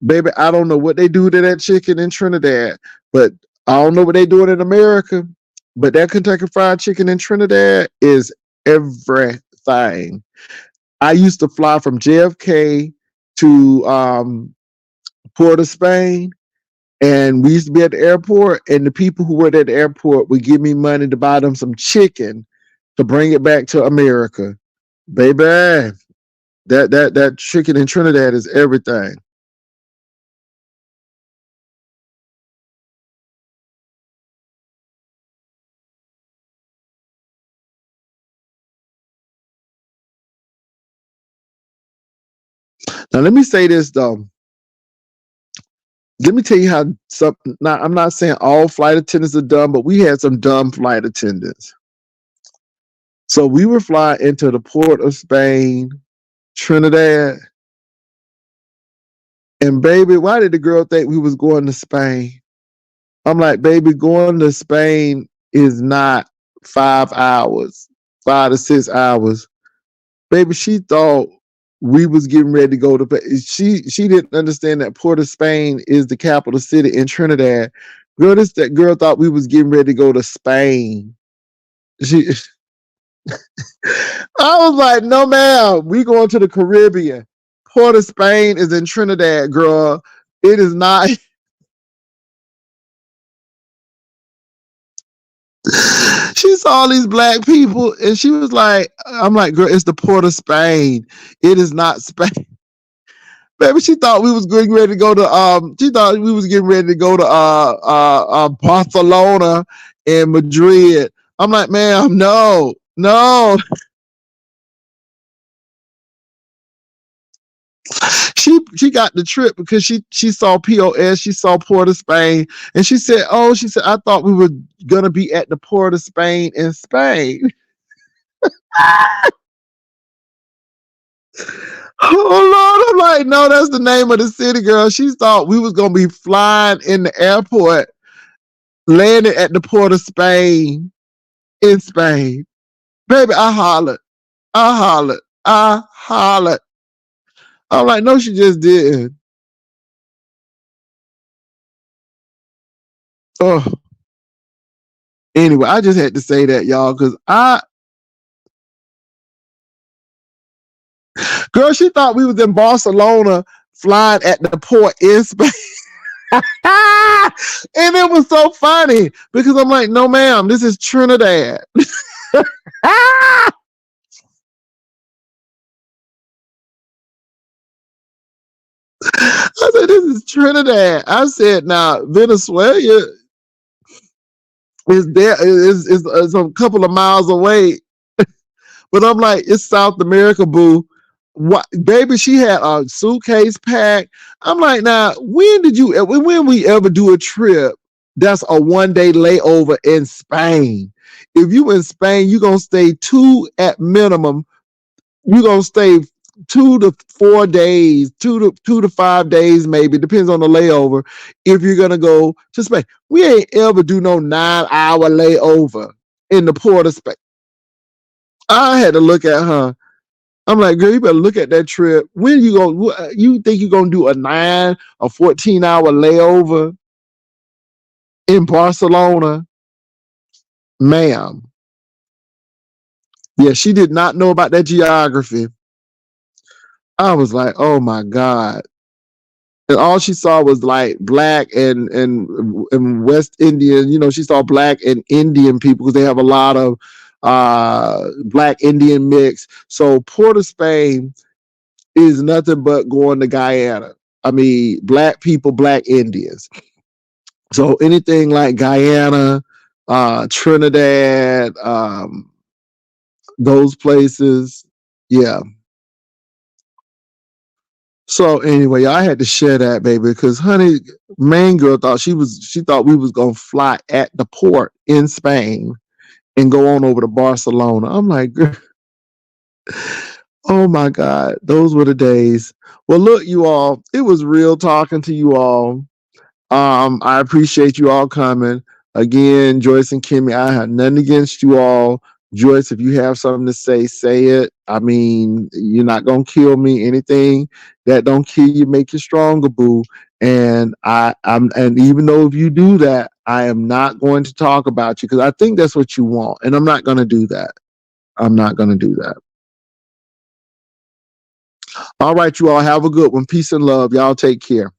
Baby, I don't know what they do to that chicken in Trinidad, but I don't know what they doing in America, but that Kentucky Fried Chicken in Trinidad is everything. I used to fly from JFK to Port of Spain, and we used to be at the airport, and the people who were at the airport would give me money to buy them some chicken to bring it back to America. Baby, that chicken in Trinidad is everything. Now let me say this though. Let me tell you how some. Now I'm not saying all flight attendants are dumb, but we had some dumb flight attendants. So we were flying into the port of Spain, Trinidad, and baby, why did the girl think we was going to Spain? I'm like, baby, going to Spain is not 5 hours, 5 to 6 hours. Baby, she thought we was getting ready to go to. She didn't understand that Port of Spain is the capital city in Trinidad. Girl, that girl thought we was getting ready to go to Spain. She, I was like, no, ma'am, we going to the Caribbean. Port of Spain is in Trinidad, girl. It is not. She saw all these black people and she was like, I'm like, girl, it's the Port of Spain. It is not Spain. Baby, she thought we was getting ready to go to she thought we was getting ready to go to Barcelona and Madrid. I'm like, ma'am, no, no. She got the trip because she saw POS, she saw Port of Spain, and she said, I thought we were gonna be at the Port of Spain in Spain. Oh Lord, I'm like, no, that's the name of the city, girl. She thought we was gonna be flying in the airport, landing at the Port of Spain in Spain. Baby, I hollered. I hollered. I hollered. I'm like, no, she just didn't. Oh, anyway, I just had to say that, y'all, because girl, she thought we was in Barcelona flying at the port in Spain. And it was so funny because I'm like, no, ma'am, this is Trinidad. I said, this is Trinidad. I said, now, Venezuela is there, is a couple of miles away. But I'm like, it's South America, boo. What, baby? She had a suitcase packed. I'm like, now, when we ever do a trip that's a 1 day layover in Spain? If you in Spain, you're gonna stay at minimum. You're gonna stay 2 to 4 days, 2 to 5 days, maybe depends on the layover. If you're gonna go to Spain, we ain't ever do no 9 hour layover in the port of Spain. I had to look at her. I'm like, girl, you better look at that trip. When you think you're gonna do a 14 hour layover in Barcelona, ma'am? Yeah, she did not know about that geography. I was like, oh my God. And all she saw was like black and West Indian. She saw black and Indian people because they have a lot of black Indian mix. So Port of Spain is nothing but going to Guyana. I mean, black people, black Indians. So anything like Guyana, Trinidad, those places, yeah. So anyway, I had to share that, baby, because honey, main girl she thought we was gonna fly at the port in Spain and go on over to Barcelona. I'm like, girl, oh my God, those were the days. Well, look, you all, it was real talking to you all. I appreciate you all coming. Again, Joyce and Kimmy, I have nothing against you all. Joyce, if you have something to say it. I mean, you're not gonna kill me. Anything that don't kill you make you stronger, boo. And and even though if you do that, I am not going to talk about you because I think that's what you want. And I'm not going to do that. I'm not going to do that. All right, you all have a good one. Peace and love. Y'all take care.